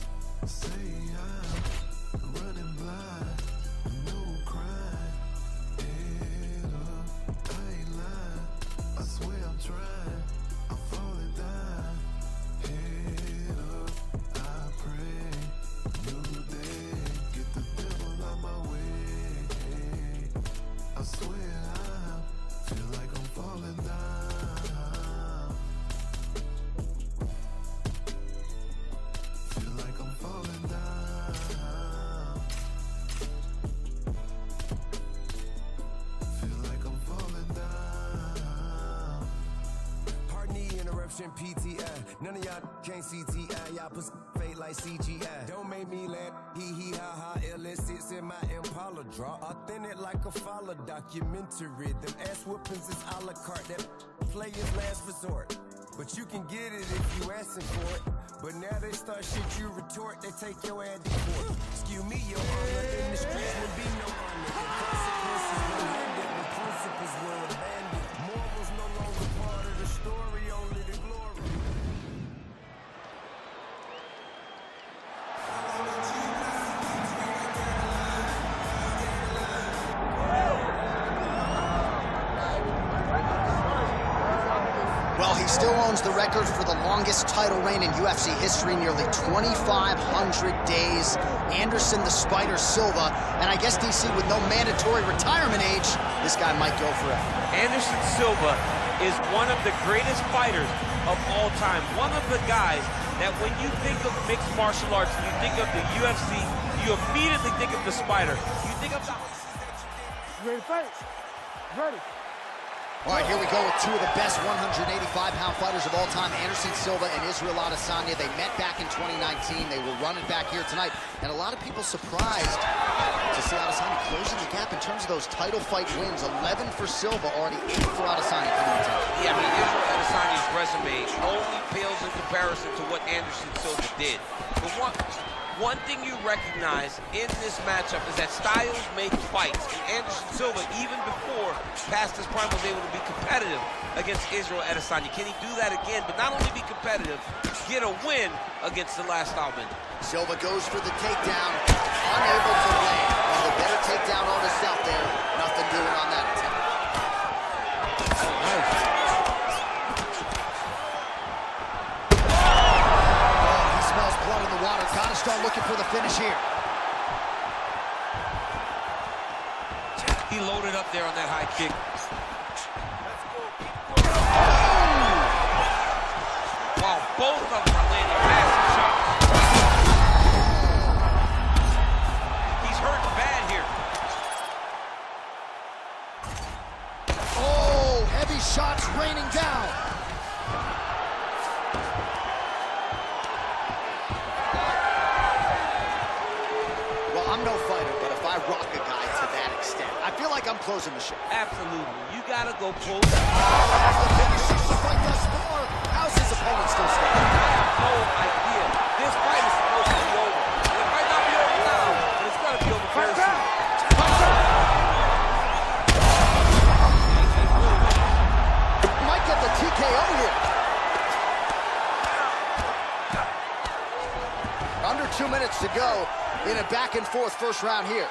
Say I'm running blind, no crime. Head up, I ain't lying. I swear I'm trying, I'm falling down. Head up, I pray. New day, get the devil out my way. I swear I feel like I'm falling down. Feel like I'm falling down. Feel like I'm falling down. Pardon the interruption, PTI. None of y'all can't CTI. Y'all pussy fake like CGI. Don't make me laugh. Hee ha ha. Illicits in my Impala drop. Authentic like a follow documentary. Them ass whoopings is a la carte. That players last resort. But you can get it if you asking for it. But now they start shit you retort. They take your ass to court. Excuse me, your honor. In the streets will be no honor. The consequences were handed. The principles were abandoned. Morals no longer part of the story. Only the glory. Well, he still owns the record for the longest title reign in UFC history, nearly 2,500 days. Anderson the Spider Silva, and I guess, DC, with no mandatory retirement age, this guy might go forever. Anderson Silva is one of the greatest fighters of all time. One of the guys that when you think of mixed martial arts, you think of the UFC, you immediately think of the Spider. You think of the... Ready to fight? Ready. All right, here we go with two of the best 185-pound fighters of all time, Anderson Silva and Israel Adesanya. They met back in 2019. They will run it back here tonight. And a lot of people surprised to see Adesanya closing the gap in terms of those title fight wins. 11 for Silva, already 8 for Adesanya coming into tonight. Yeah, I mean, Israel Adesanya's resume only pales in comparison to what Anderson Silva did. But one thing you recognize in this matchup is that styles make fights. And Anderson Silva, even before past his prime, was able to be competitive against Israel Adesanya. Can he do that again? But not only be competitive, get a win against the last Alman. Silva goes for the takedown, unable to land. One of the better takedown artists out there. Nothing doing on that attempt. Oh, nice. He smells blood in the water. Gotta start looking for the finish here. He loaded up there on that high kick. Wow, both of them are landing massive shots. He's hurting bad here. Oh, heavy shots raining down. Well, I'm no fighter, but if I rock a guy to that extent, I feel like I'm closing the show. Absolutely. You gotta go close. That's the biggest of the fight thus far. How's his opponent still standing? I have no idea. This fight is supposed to be over. And it might not be over now, but it's gonna be over very soon. Might get the TKO here. Under 2 minutes to go in a back-and-forth first round here.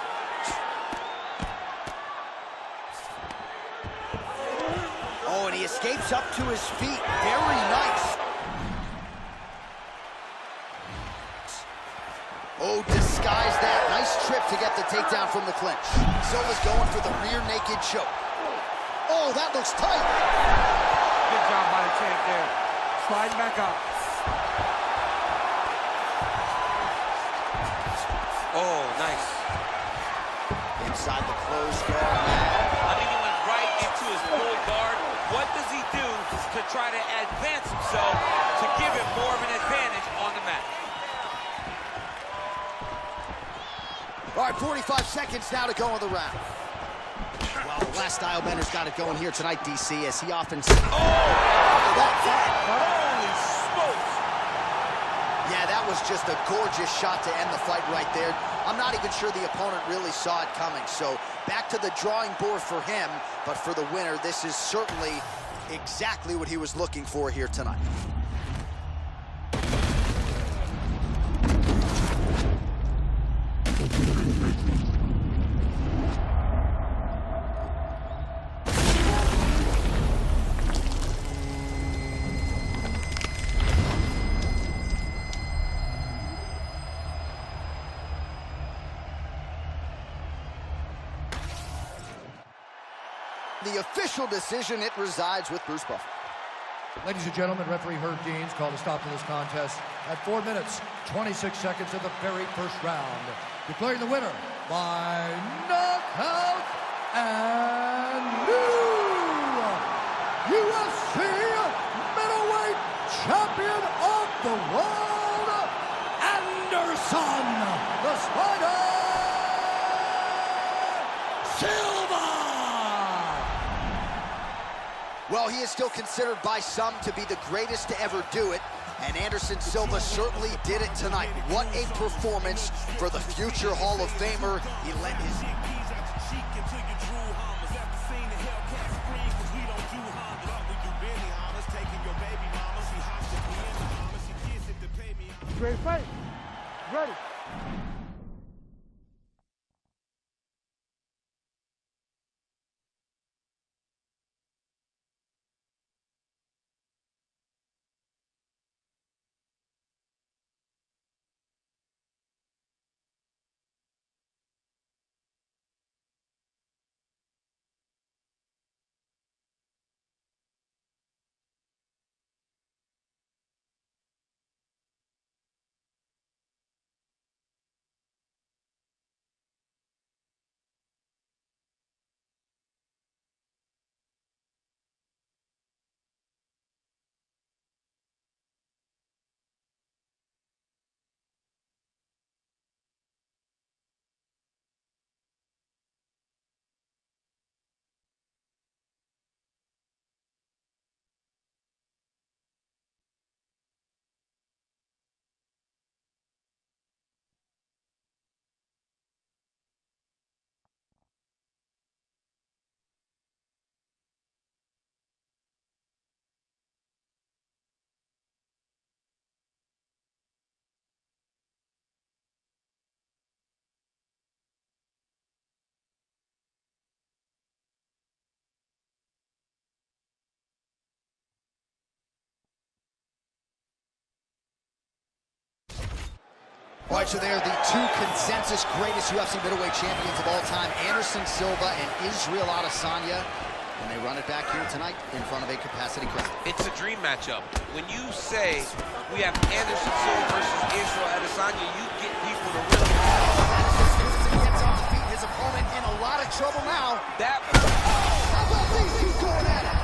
Oh, and he escapes up to his feet. Very nice. Oh, disguise that. Nice trip to get the takedown from the clinch. Silva's going for the rear naked choke. Oh, that looks tight. Good job by the champ there. Sliding back up. Oh, nice. Inside the closed guard. I think he went right into his full guard. What does he do to try to advance himself to give him more of an advantage on the mat? All right, 45 seconds now to go in the round. Well, the last style bender's got it going here tonight, DC, as he often... Oh! Holy smokes! Yeah, that was just a gorgeous shot to end the fight right there. I'm not even sure the opponent really saw it coming. So back to the drawing board for him, but for the winner, this is certainly exactly what he was looking for here tonight. The official decision, it resides with Bruce Buffer. Ladies and gentlemen, referee Herb Deans called a stop to this contest at 4 minutes, 26 seconds of the very first round, declaring the winner by knockout and new UFC middleweight champion of the world, Anderson the Spider Silva. Well, he is still considered by some to be the greatest to ever do it, and Anderson Silva certainly did it tonight. What a performance for the future Hall of Famer. He lent his... Great fight. Ready. All right, so they are the two consensus greatest UFC middleweight champions of all time, Anderson Silva and Israel Adesanya. And they run it back here tonight in front of a capacity crowd. It's a dream matchup. When you say we have Anderson Silva versus Israel Adesanya, you get people to really... Anderson gets on his feet. His opponent in a lot of trouble now. How about these two going at it?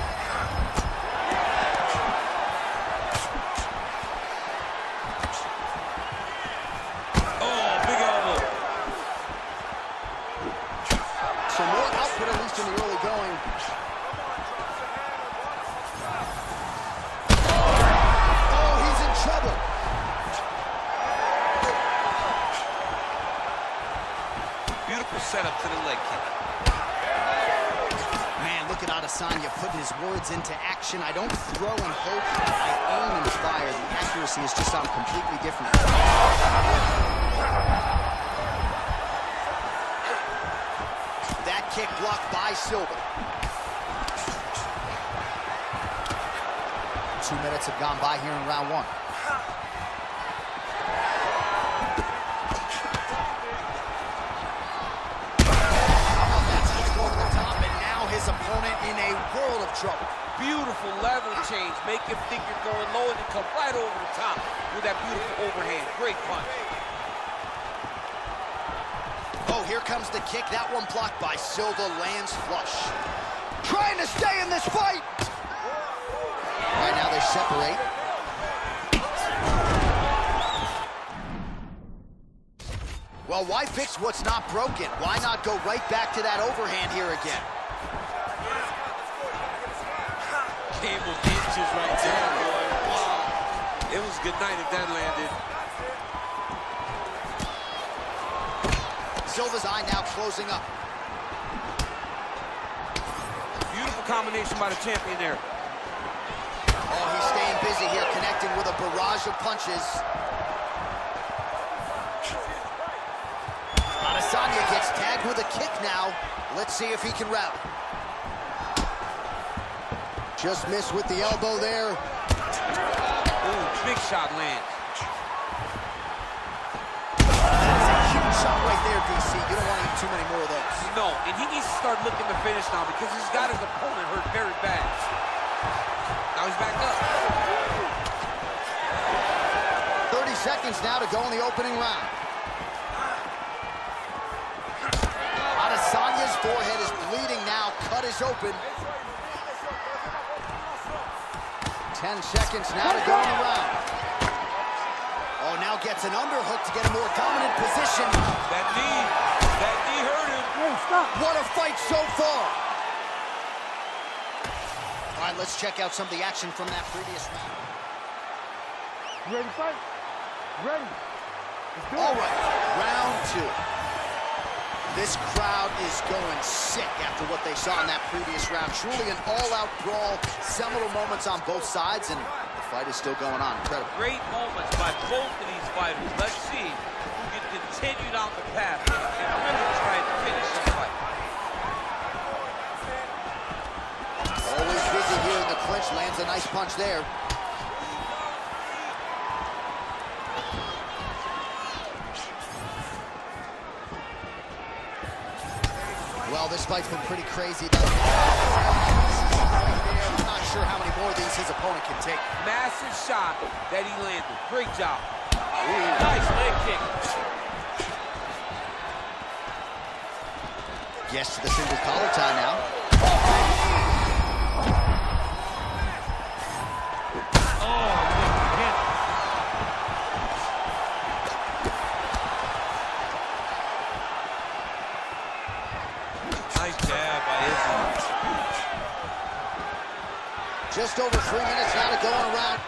Oh, big elbow. Some more output, at least in the early going. Oh, he's in trouble. Beautiful setup to the leg kick. Man, look at Adesanya putting his words into action. I don't throw and hope, I aim and fire. The accuracy is just something completely different. That kick blocked by Silva. 2 minutes have gone by here in round one. His opponent in a world of trouble. Beautiful level change. Make him think you're going low and then come right over the top with that beautiful overhand. Great punch. Oh, here comes the kick. That one blocked by Silva, lands flush. Trying to stay in this fight. Right now they separate. Well, why fix what's not broken? Why not go right back to that overhand here again? Game of inches right there, boy. Wow. It was good night if that landed. Silva's eye now closing up. Beautiful combination by the champion there. Oh, he's staying busy here, connecting with a barrage of punches. Adesanya gets tagged with a kick now. Let's see if he can rally. Just missed with the elbow there. Ooh, big shot lands. That's a huge shot right there, DC. You don't want to eat too many more of those. No, and he needs to start looking to finish now because he's got his opponent hurt very bad. Now he's back up. 30 seconds now to go in the opening round. Adesanya's forehead is bleeding now. Cut is open. 10 seconds now to go in the round. Oh, now gets an underhook to get a more dominant position. That knee hurt him. Hey, stop. What a fight so far. All right, let's check out some of the action from that previous round. You ready to fight? Ready. All right, round two. This crowd is going sick after what they saw in that previous round. Truly an all-out brawl, seminal moments on both sides, and the fight is still going on. Incredible. Great moments by both of these fighters. Let's see who can continue down the path and really try to finish the fight. Always busy here in the clinch. Lands a nice punch there. Well, this fight's been pretty crazy. I'm not sure how many more of these his opponent can take. Massive shot that he landed. Great job. Ooh, nice leg kick. Gets to the single collar tie now. Nice jab by Izzy. Just over 3 minutes now to go in a round.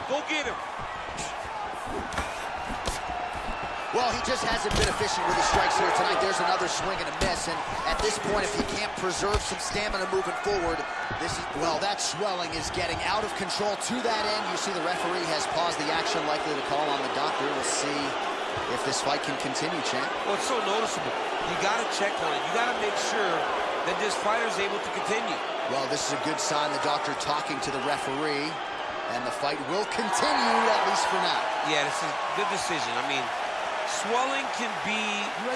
Go get him. Well, he just hasn't been efficient with his strikes here tonight. There's another swing and a miss, and at this point, if he can't preserve some stamina moving forward, this is, well, that swelling is getting out of control to that end. You see the referee has paused the action, likely to call on the doctor. We'll see if this fight can continue, champ. Well, it's so noticeable. You got to check on it. You got to make sure that this fighter is able to continue. Well, this is a good sign, the doctor talking to the referee, and the fight will continue, at least for now. Yeah, this is a good decision. I mean, swelling can be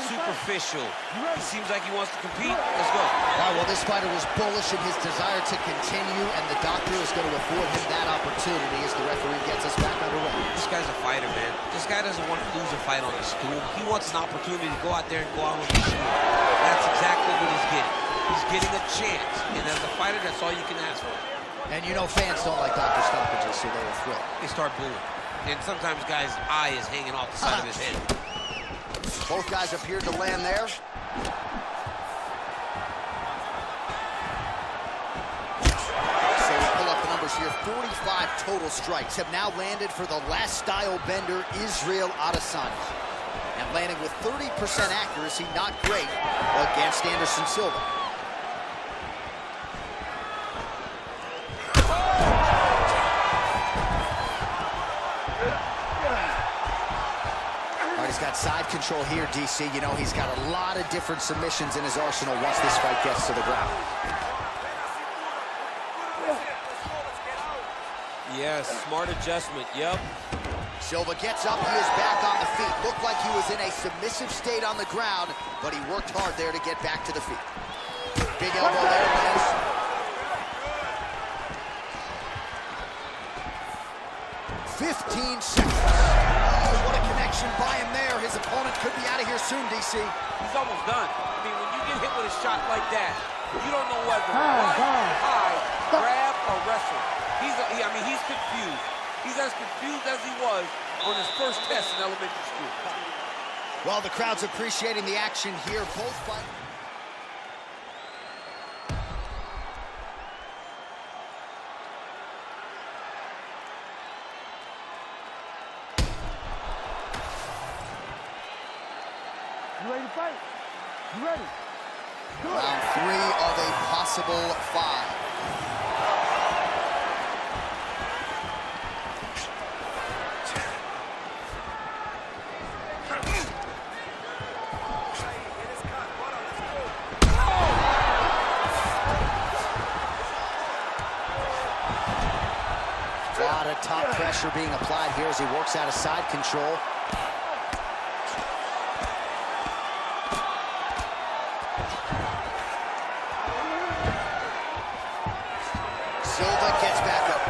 superficial. He seems like he wants to compete. Let's go. All right, well, this fighter was bullish in his desire to continue, and the doctor is going to afford him that opportunity as the referee gets us back underway. This guy's a fighter, man. This guy doesn't want to lose a fight on the stool. He wants an opportunity to go out there and go out on the shield. That's exactly what he's getting. He's getting a chance, and as a fighter, that's all you can ask for. And you know fans don't like doctor stoppages, so they were thrilled. They start booing. And sometimes guys' eye is hanging off the side of his head. Both guys appeared to land there. So we pull up the numbers here. 45 total strikes have now landed for the last style bender, Israel Adesanya. And landing with 30% accuracy, not great, against Anderson Silva. He's got side control here, DC. You know, he's got a lot of different submissions in his arsenal once this fight gets to the ground. Yes, smart adjustment, yep. Silva gets up, he is back on the feet. Looked like he was in a submissive state on the ground, but he worked hard there to get back to the feet. Big elbow there, Lance. "15 seconds. What a connection by him there. His opponent could be out of here soon, DC. He's almost done. I mean, when you get hit with a shot like that, you don't know whether to high, grab, or wrestle. He's confused. He's as confused as he was on his first test in elementary school. Well, the crowd's appreciating the action here. Both fighters. You ready to fight? You ready? Round 3 of a possible 5. A lot of top pressure being applied here as he works out of side control. Silva gets back up.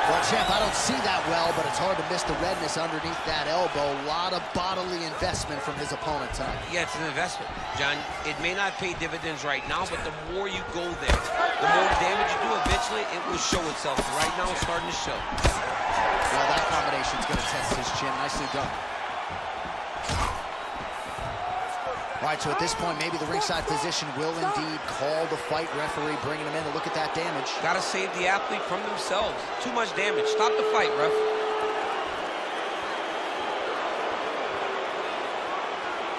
Well, champ, I don't see that well, but it's hard to miss the redness underneath that elbow. A lot of bodily investment from his opponent tonight. Yeah, it's an investment, John. It may not pay dividends right now, but the more you go there, the more damage you do, eventually it will show itself. Right now, it's starting to show. Well, that combination's going to test his chin. Nicely done. All right, so at this point, maybe the ringside physician will indeed call the fight. Referee bringing him in to look at that damage. Got to save the athlete from themselves. Too much damage. Stop the fight, ref.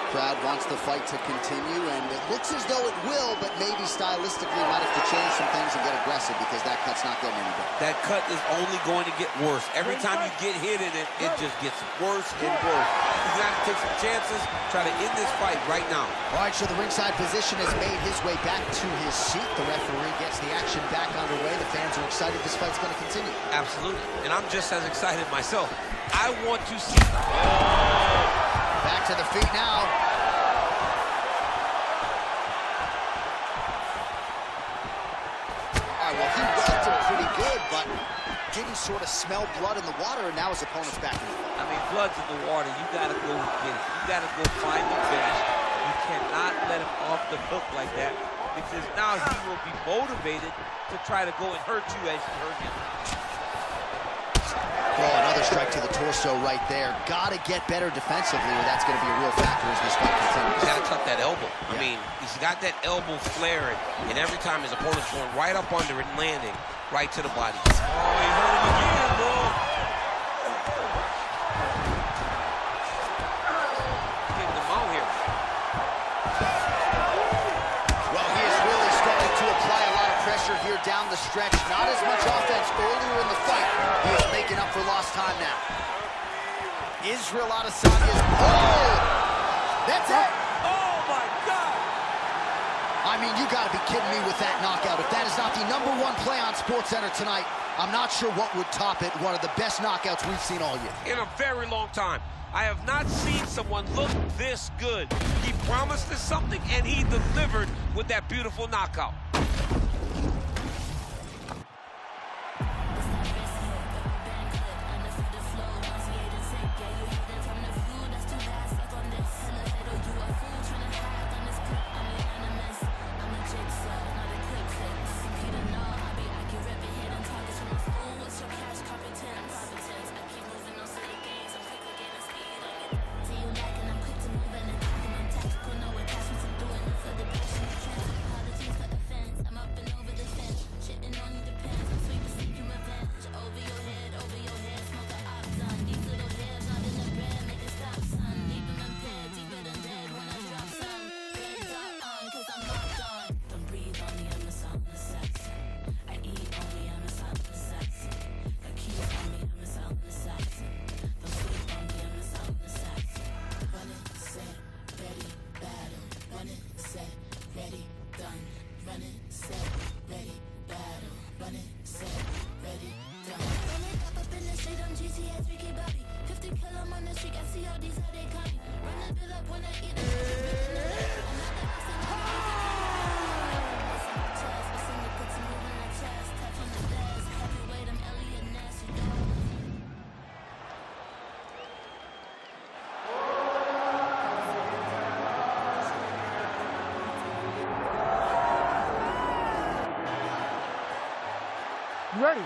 Crowd wants the fight to continue, and it looks as though it will, but maybe stylistically might have to change some things and get aggressive because that cut's not getting any better. That cut is only going to get worse. Every time you get hit in it, it just gets worse and worse. You're going to have to take some chances, try to end this fight right now. All right, so the ringside physician has made his way back to his seat. The referee gets the action back underway. The fans are excited this fight's going to continue. Absolutely, and I'm just as excited myself. I want to see... Back to the feet now. All right, well, he whacked him pretty good, but didn't sort of smell blood in the water, and now his opponent's back in the fight. I mean, blood's in the water. You got to go get it. You got to go find the finish. You cannot let him off the hook like that, because now he will be motivated to try to go and hurt you as you hurt him. Well, another strike to the torso right there. Got to get better defensively, or that's going to be a real factor as this fight continues. He's got to cut that elbow. Yeah. I mean, he's got that elbow flaring, and every time his opponent's going right up under it and landing, Right to the body. Oh, he hurt him again, bro. Getting them out here. Well, he is really starting to apply a lot of pressure here down the stretch. Not as much offense earlier in the fight. He is making up for lost time now. Israel Adesanya is... Oh! That's it! Oh, my God! I mean, you gotta be kidding me with that knockout. If that is not the #1 play on SportsCenter tonight, I'm not sure what would top it. One of the best knockouts we've seen all year. In a very long time. I have not seen someone look this good. He promised us something, and he delivered with that beautiful knockout. Ready.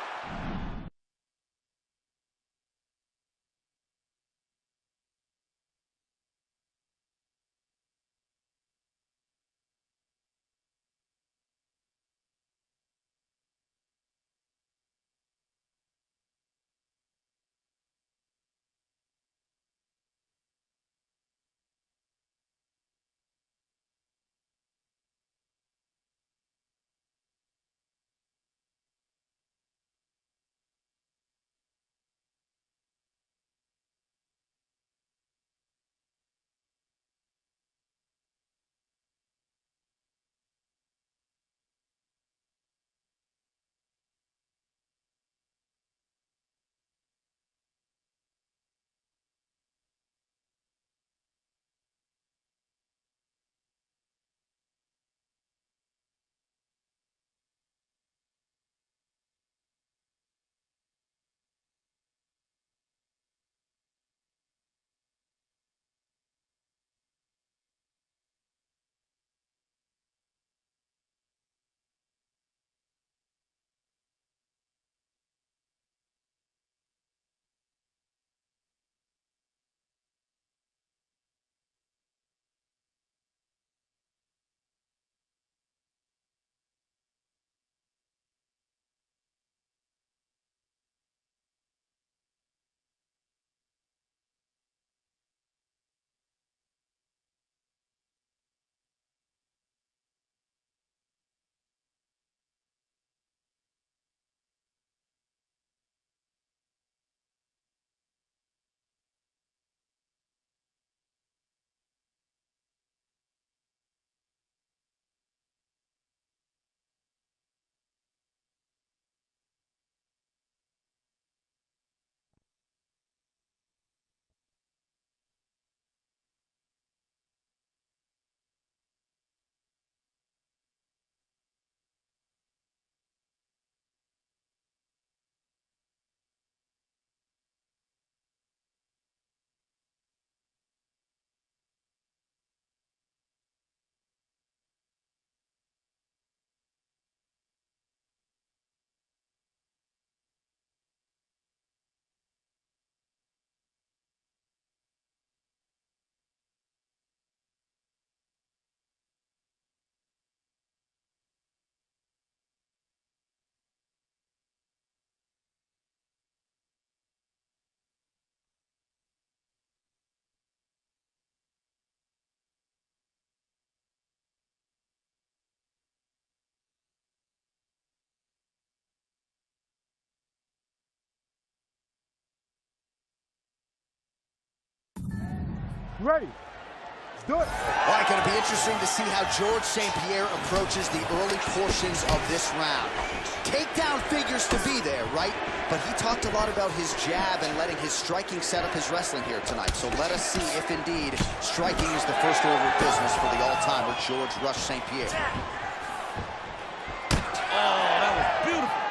Ready. Do it. All right, going to be interesting to see how George St. Pierre approaches the early portions of this round. Takedown figures to be there, right? But he talked a lot about his jab and letting his striking set up his wrestling here tonight. So let us see if indeed striking is the first order of business for the all-timer George Rush St. Pierre. Oh, that was beautiful.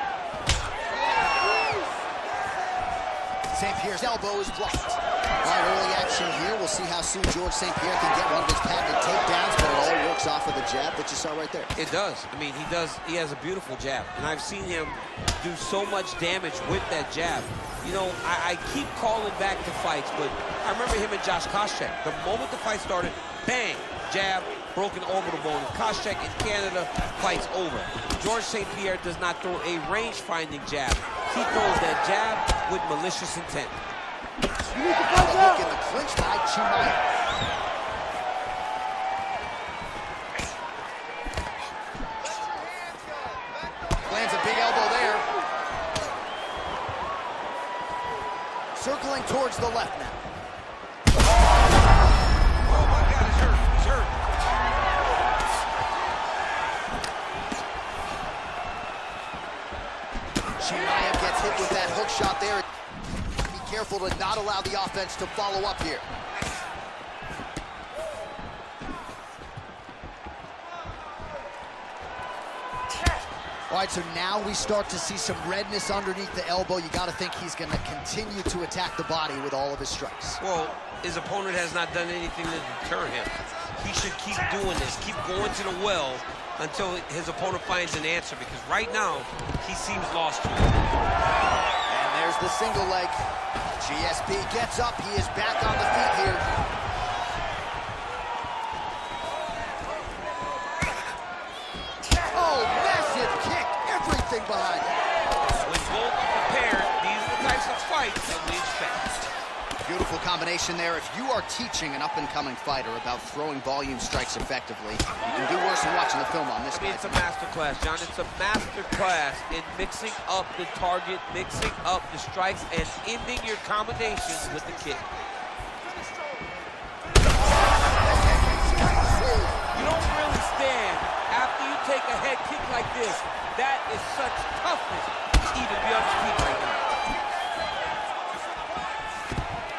St. Pierre's elbow is blocked. All right, early action here. We'll see how soon George St. Pierre can get one of his patented takedowns, but it all works off of the jab that you saw right there. It does. I mean, he does. He has a beautiful jab, and I've seen him do so much damage with that jab. You know, I keep calling back to fights, but I remember him and Josh Koscheck. The moment the fight started, bang, jab, broken orbital bone. Koscheck in Canada, fight's over. George St. Pierre does not throw a range-finding jab. He throws that jab with malicious intent. You need to find a look in the clinch by Chimaev. Lands a big elbow there. Circling towards the left now. Oh my God, he's hurt. He's hurt. Chimaev gets hit with that hook shot there. Be careful to not allow the offense to follow up here. All right, so now we start to see some redness underneath the elbow. You got to think he's going to continue to attack the body with all of his strikes. Well, his opponent has not done anything to deter him. He should keep doing this, keep going to the well until his opponent finds an answer, because right now, he seems lost. And there's the single leg. GSP gets up. He is back on the feet here. Oh, massive kick. Everything behind it. When both are prepared, these are the types of fights that we expect. Beautiful combination there. If you are teaching an up-and-coming fighter about throwing volume strikes effectively, you can do worse than watching the film on this guy. It's a master class, John. It's a master class in mixing up the target, mixing up the strikes, and ending your combinations with the kick. You don't really stand after you take a head kick like this. That is such toughness to even be on his feet right now.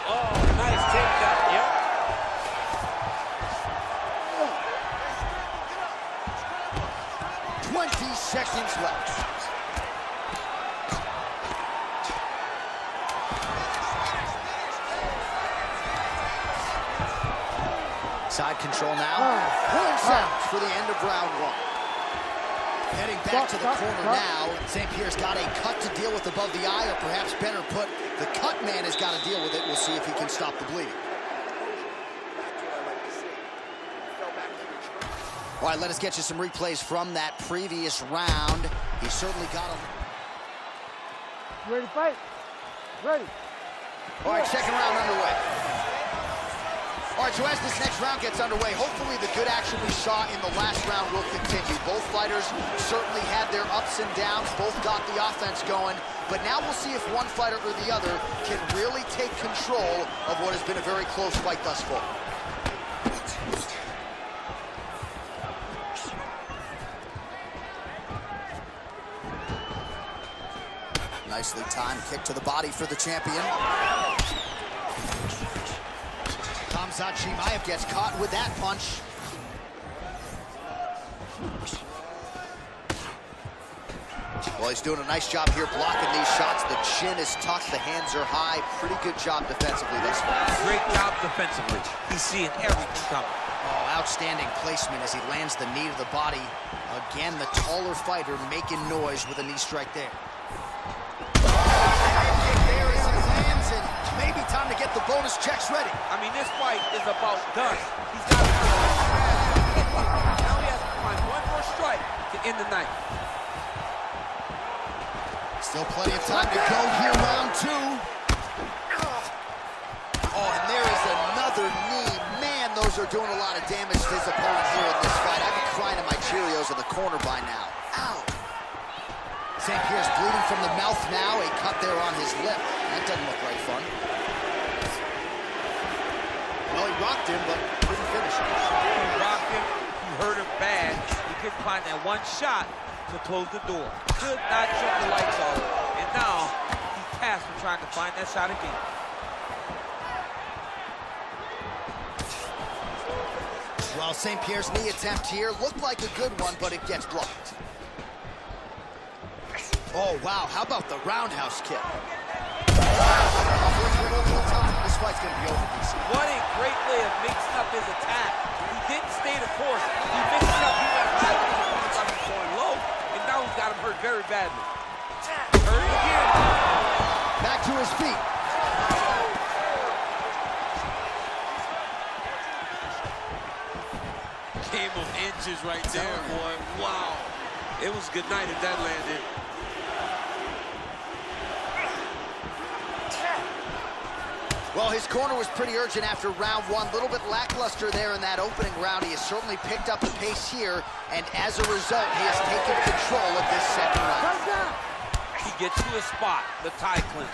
Oh, nice takedown. Yep. Seconds left. Side control now. Points out for the end of round one. Heading back to the corner now. St. Pierre's got a cut to deal with above the eye, or perhaps better put, the cut man has got to deal with it. We'll see if he can stop the bleeding. All right, let us get you some replays from that previous round. He certainly got a... Ready to fight? Ready. All right, second round underway. All right, so as this next round gets underway, hopefully the good action we saw in the last round will continue. Both fighters certainly had their ups and downs. Both got the offense going. But now we'll see if one fighter or the other can really take control of what has been a very close fight thus far. Nicely timed kick to the body for the champion. Khamzat Chimaev gets caught with that punch. Well, he's doing a nice job here blocking these shots. The chin is tucked, the hands are high. Pretty good job defensively thus far. Great job defensively. He's seeing everything coming. Oh, outstanding placement as he lands the knee to the body. Again, the taller fighter making noise with a knee strike there. There as he lands, and maybe time to get the bonus checks ready. I mean, this fight is about done. He's got to now he has to find one more strike to end the night. Still plenty of time to go here, round two. Oh, and there is another knee. Man, those are doing a lot of damage to his opponent here in this fight. I'd be crying to my Cheerios in the corner by now. Ow. St. Pierre's bleeding from the mouth now. A cut there on his lip. That doesn't look right fun. Well, he rocked him, but couldn't finish it. He rocked him, he hurt him bad. He couldn't find that one shot to close the door. Could not shut the lights off. And now, he's tasked with trying to find that shot again. Well, St. Pierre's knee attempt here looked like a good one, but it gets blocked. Oh, wow, how about the roundhouse kick? This fight's going to be over, DC. What a great way of mixing up his attack. He didn't stay the course. He mixed it up. He went high when his opponent got him going low, and now he's got him hurt very badly. Hurt again. Back to his feet. Game of inches right there, boy. Wow. It was good night if that landed. Well, his corner was pretty urgent after round one. A little bit lackluster there in that opening round. He has certainly picked up the pace here, and as a result, he has taken control of this second round. He gets to a spot, the tie clinch.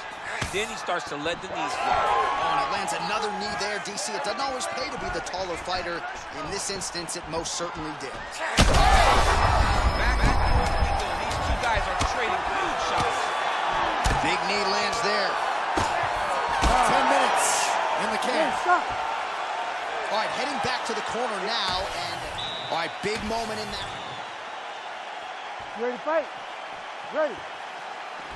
Then he starts to let the knees fly. Oh, and it lands another knee there, DC. It doesn't always pay to be the taller fighter. In this instance, it most certainly did. Back and forth we go. These two guys are trading huge shots. Big knee lands there. 10 minutes in the can. All right, heading back to the corner now, and all right, big moment in that. You ready to fight? Ready.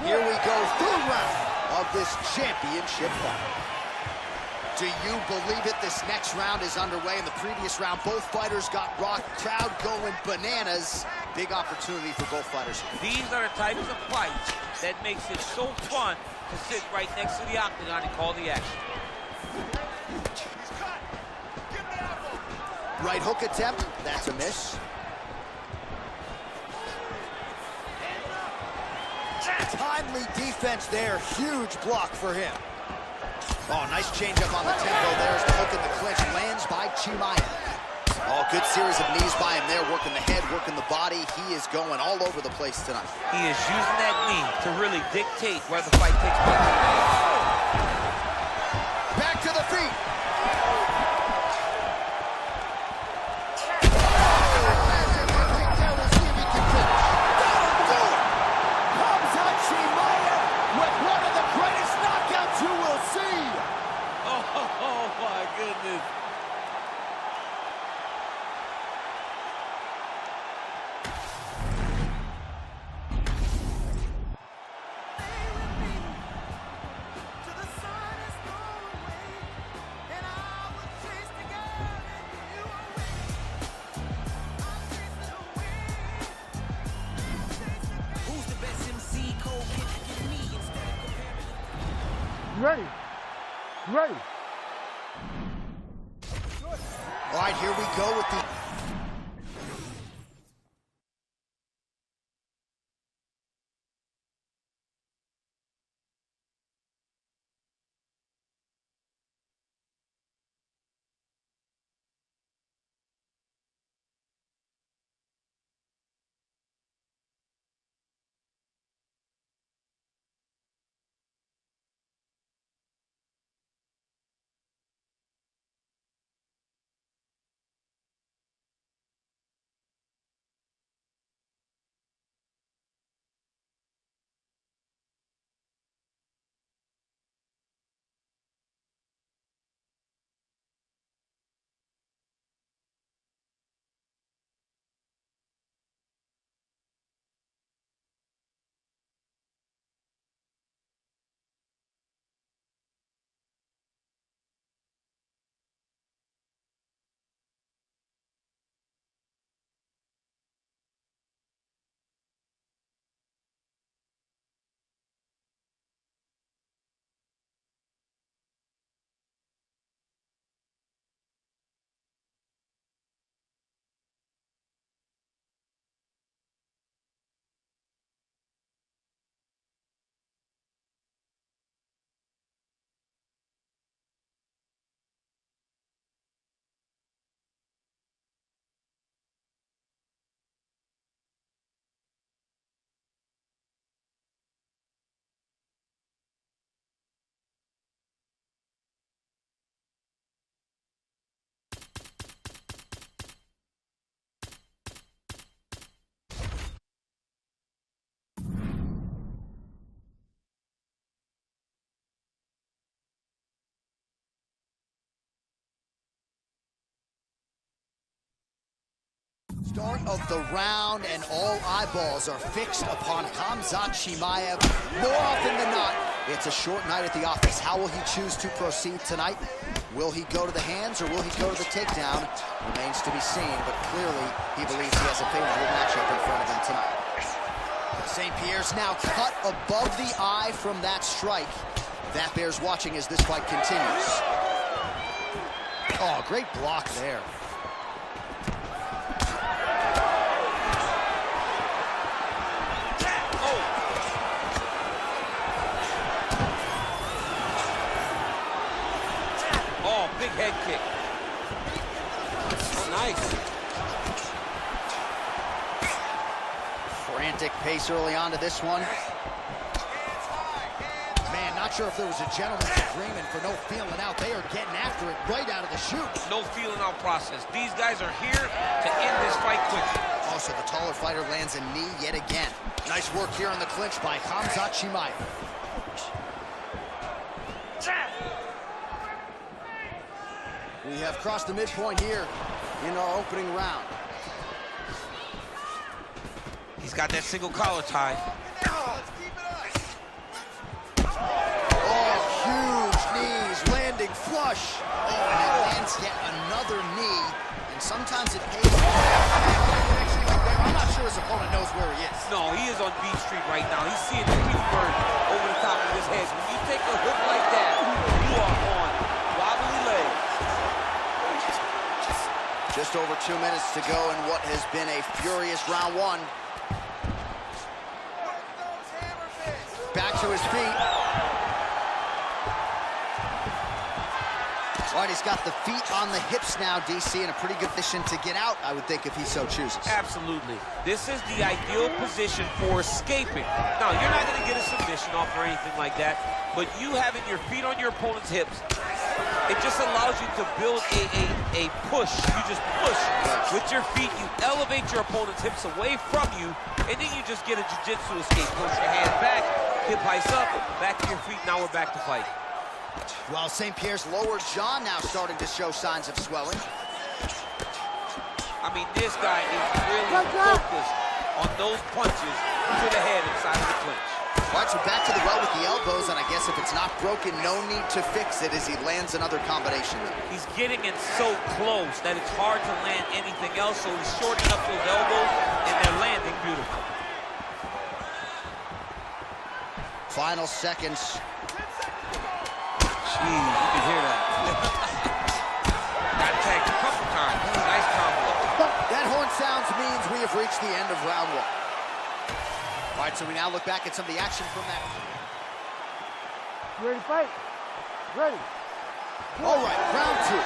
Here we go, third round of this championship fight. Do you believe it? This next round is underway. In the previous round, both fighters got rocked. Crowd going bananas. Big opportunity for both fighters. These are the types of fights that makes it so fun to sit right next to the octagon and call the action. Right hook attempt, that's a miss. Timely defense there, huge block for him. Oh, nice changeup on the tempo there as the hook in the clinch lands by Chimaev. Oh, good series of knees by him there, working the head, working the body. He is going all over the place tonight. He is using that knee to really dictate where the fight takes place. Back to the feet. Oh, my goodness. Ready. Ready. All right, here we go with the Start of the round, and all eyeballs are fixed upon Khamzat Chimaev. More often than not, it's a short night at the office. How will he choose to proceed tonight? Will he go to the hands or will he go to the takedown? Remains to be seen, but clearly he believes he has a favorable matchup in front of him tonight. St. Pierre's now cut above the eye from that strike. That bears watching as this fight continues. Oh, great block there. Oh, big head kick. Oh, nice. Frantic pace early on to this one. Man, not sure if there was a gentleman's agreement for no feeling out. They are getting after it right out of the chute. No feeling out process. These guys are here to end this fight quickly. Also, the taller fighter lands a knee yet again. Nice work here on the clinch by Khamzat Chimaev. We have crossed the midpoint here in our opening round. He's got that single collar tie. Oh, huge knees, landing flush. Oh, and he lands yet another knee, and sometimes it pays off. I'm not sure his opponent knows where he is. No, he is on Beach Street right now. He's seeing the Pittsburgh over the top of his head. When you take a hook like that, you are on wobbly legs. Just over 2 minutes to go in what has been a furious round one. Back to his feet. All right, he's got the feet on the hips now, DC, in a pretty good position to get out, I would think, if he so chooses. Absolutely. This is the ideal position for escaping. Now, you're not going to get a submission off or anything like that, but you having your feet on your opponent's hips, it just allows you to build a push. You just push with your feet. You elevate your opponent's hips away from you, and then you just get a jiu-jitsu escape. Push your hand back, hip heights up, back to your feet. Now we're back to fight. While St. Pierre's lower jaw now starting to show signs of swelling. I mean, this guy is really focused on those punches to the head inside of the clinch. All right, so back to the well with the elbows, and I guess if it's not broken, no need to fix it as he lands another combination. He's getting it so close that it's hard to land anything else, so he's shortening up those elbows, and they're landing beautiful. Final seconds. Jeez, you can hear that. Got tagged a couple times. Nice combo. That horn sounds means we have reached the end of round one. All right, so we now look back at some of the action from that. You ready to fight? Ready. All right, round two.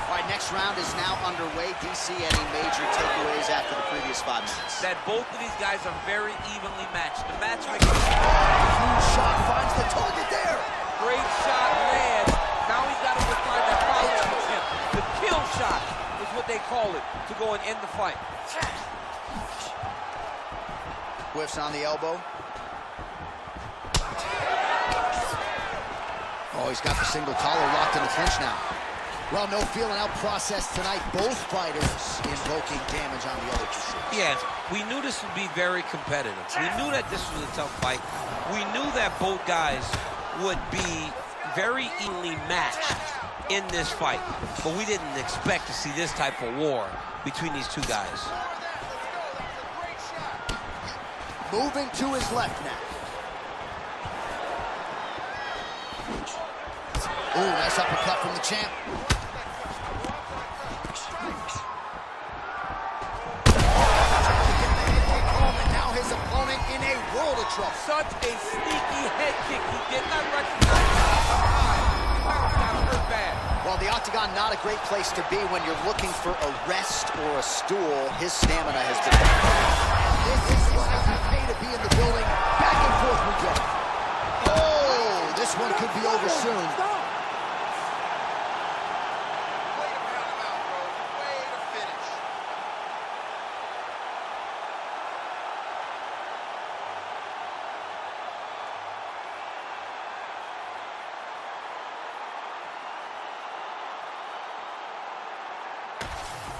All right, next round is now underway. DC, any major takeaways after the previous 5 minutes? That both of these guys are very evenly matched. The matchmaker. Huge shot finds the target there. Great shot lands. Now he's got to find that follow-up attempt. The kill shot is what they call it, to go and end the fight. Whiffs on the elbow. Oh, he's got the single collar locked in the clinch now. Well, no feeling out process tonight. Both fighters invoking damage on the other two. Yes, we knew this would be very competitive. We knew that this was a tough fight. We knew that both guys would be very evenly matched in this fight, but we didn't expect to see this type of war between these two guys. Moving to his left now. Ooh, nice uppercut from the champ. And now his opponent in a world of trouble. Such a sneaky head kick. He did not recognize it. Well, the octagon, not a great place to be when you're looking for a rest or a stool. His stamina has been... This is okay to be in the building. Back and forth we go. Oh, this one could be over soon.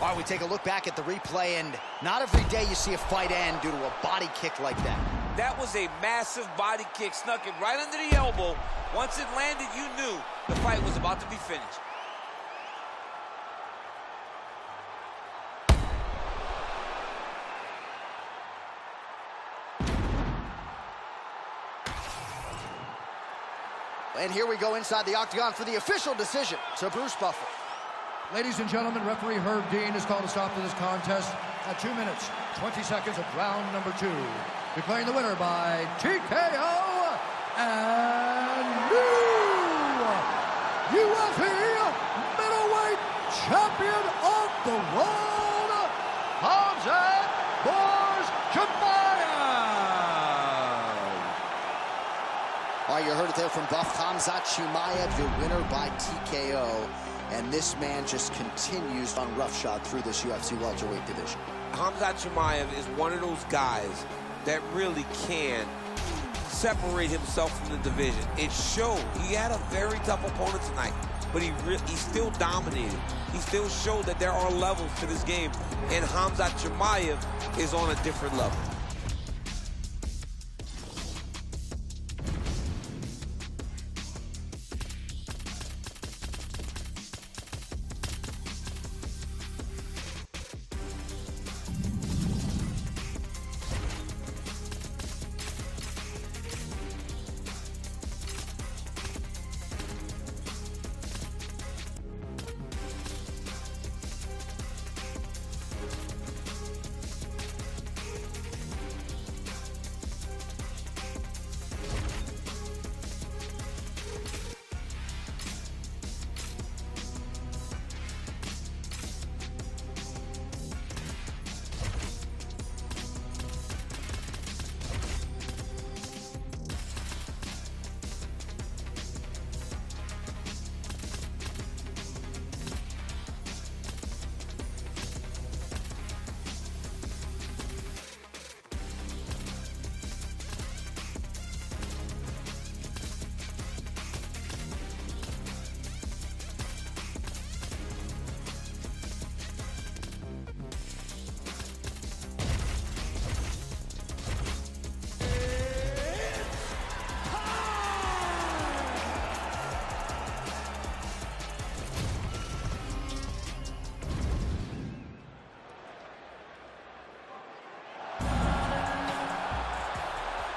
All right, we take a look back at the replay, and not every day you see a fight end due to a body kick like that. That was a massive body kick, snuck it right under the elbow. Once it landed, you knew the fight was about to be finished. And here we go inside the octagon for the official decision to Bruce Buffer. Ladies and gentlemen, referee Herb Dean has called a stop to this contest at 2 minutes, 20 seconds of round number 2. Declaring the winner by TKO and new UFC middleweight champion of the world, Hamzat Chimaev. All right, you heard it there from Buff. Hamzat Chimaev, your winner by TKO. And this man just continues on roughshod through this UFC welterweight division. Hamzat Chimaev is one of those guys that really can separate himself from the division. It showed. He had a very tough opponent tonight, but he still dominated. He still showed that there are levels to this game, and Hamzat Chimaev is on a different level.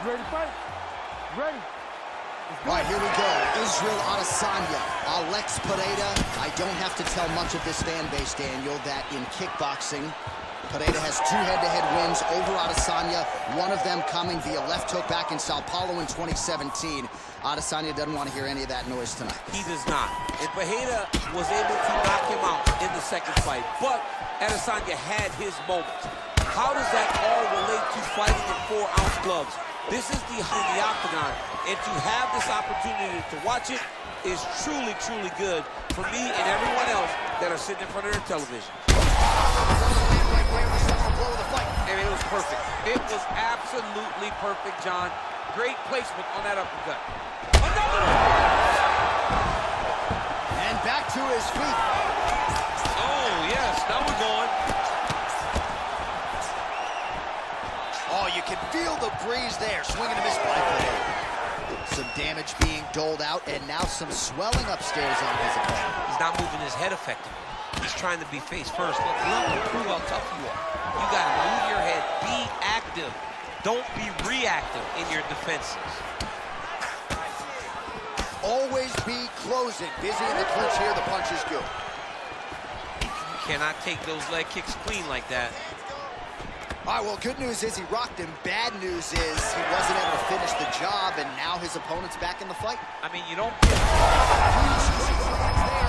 Ready to fight? Ready. All right, here we go. Israel Adesanya, Alex Pereira. I don't have to tell much of this fan base, Daniel, that in kickboxing, Pereira has 2 head-to-head wins over Adesanya, one of them coming via left hook back in Sao Paulo in 2017. Adesanya doesn't want to hear any of that noise tonight. He does not. And Pereira was able to knock him out in the second fight, but Adesanya had his moment. How does that all relate to fighting in 4-ounce gloves? This is the octagon, and to have this opportunity to watch it is truly, truly good for me and everyone else that are sitting in front of their television. I mean, it was perfect. It was absolutely perfect, John. Great placement on that uppercut. Another one! And back to his feet. Oh, yes, now we're going. Oh, you can feel the breeze there. Swing and a miss by Pereira. Some damage being doled out, and now some swelling upstairs on his opponent. He's not moving his head effectively. He's trying to be face first. Look, you have to prove how tough you are. You got to move your head. Be active. Don't be reactive in your defenses. Always be closing. Busy in the clinch here. The punch is good. You cannot take those leg kicks clean like that. All right, well, good news is he rocked him. Bad news is he wasn't able to finish the job, and now his opponent's back in the fight. I mean, you don't... There,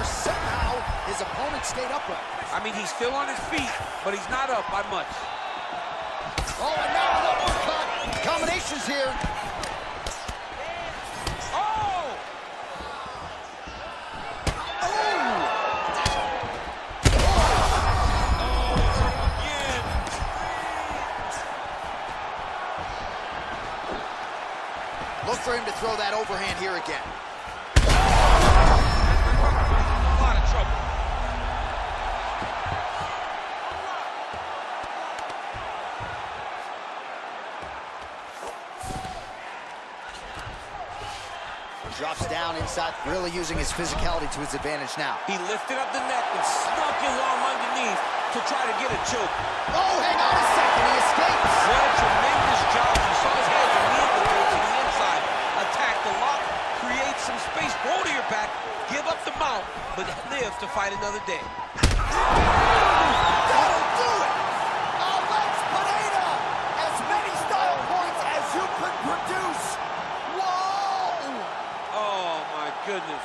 somehow, his opponent stayed upright. I mean, he's still on his feet, but he's not up by much. Oh, and now an uppercut. Combinations here. Oh! Look for him to throw that overhand here again. A lot of trouble. drops down inside, really using his physicality to his advantage now. He lifted up the neck and snuck his arm underneath to try to get a choke. Oh, hang on a second, he escapes. What a tremendous job. You saw his head and knee to the inside. Attack the lock, create some space, roll to your back, give up the mount, but live to fight another day. That'll do it! Alex Pineda! As many style points as you could produce. Whoa! Oh, my goodness.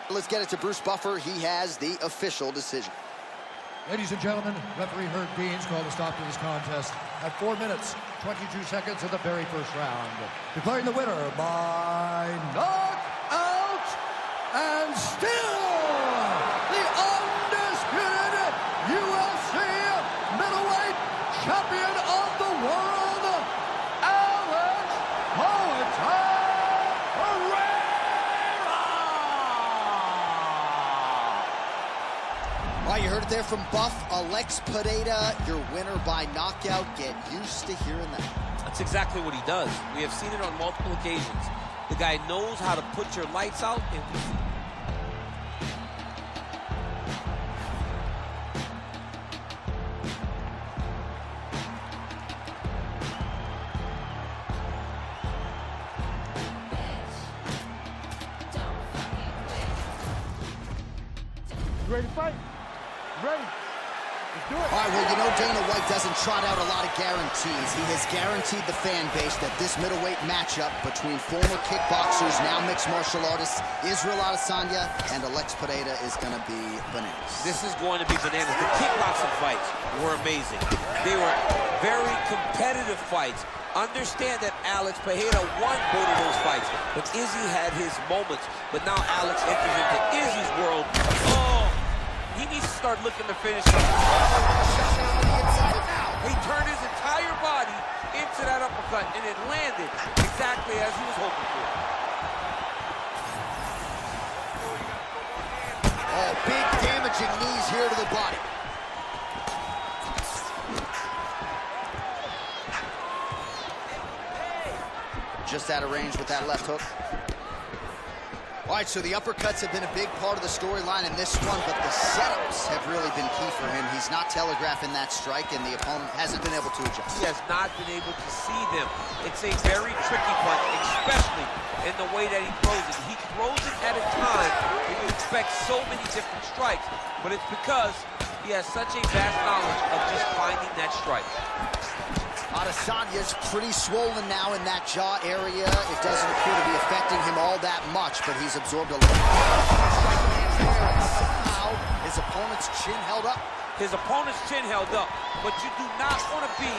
Let's get it to Bruce Buffer. He has the official decision. Ladies and gentlemen, referee Herb Deans called a stop to this contest at 4 minutes, 22 seconds of the very first round. Declaring the winner by knockout and still the undisputed UFC middleweight champion of the world, Alex Pineda. All right, you heard it there from Buff. Alex Pineda, your winner by knockout. Get used to hearing that. That's exactly what he does. We have seen it on multiple occasions. The guy knows how to put your lights out, and we see. You ready to fight? Ready. Let's do it. All right, well, you know Dana White doesn't trot out a lot of guarantees. He has guaranteed the fan base that this middleweight matchup between former kickboxers, now mixed martial artists, Israel Adesanya and Alex Pineda is going to be bananas. This is going to be bananas. The kickboxing fights were amazing. They were very competitive fights. Understand that Alex Pineda won both of those fights, but Izzy had his moments. But now Alex enters into Izzy's world. Oh, he needs to start looking to finish him. He turned his entire body into that uppercut, and it landed exactly as he was hoping for. Oh, big damaging knees here to the body. Just out of range with that left hook. All right, so the uppercuts have been a big part of the storyline in this one, but the setups have really been key for him. He's not telegraphing that strike, and the opponent hasn't been able to adjust. He has not been able to see them. It's a very tricky punch, especially in the way that he throws it. He throws it at a time when you expect so many different strikes, but it's because he has such a vast knowledge of just finding that strike. Adesanya's pretty swollen now in that jaw area. It doesn't appear to be affecting him all that much, but he's absorbed a lot. Somehow, his opponent's chin held up. His opponent's chin held up, but you do not want to be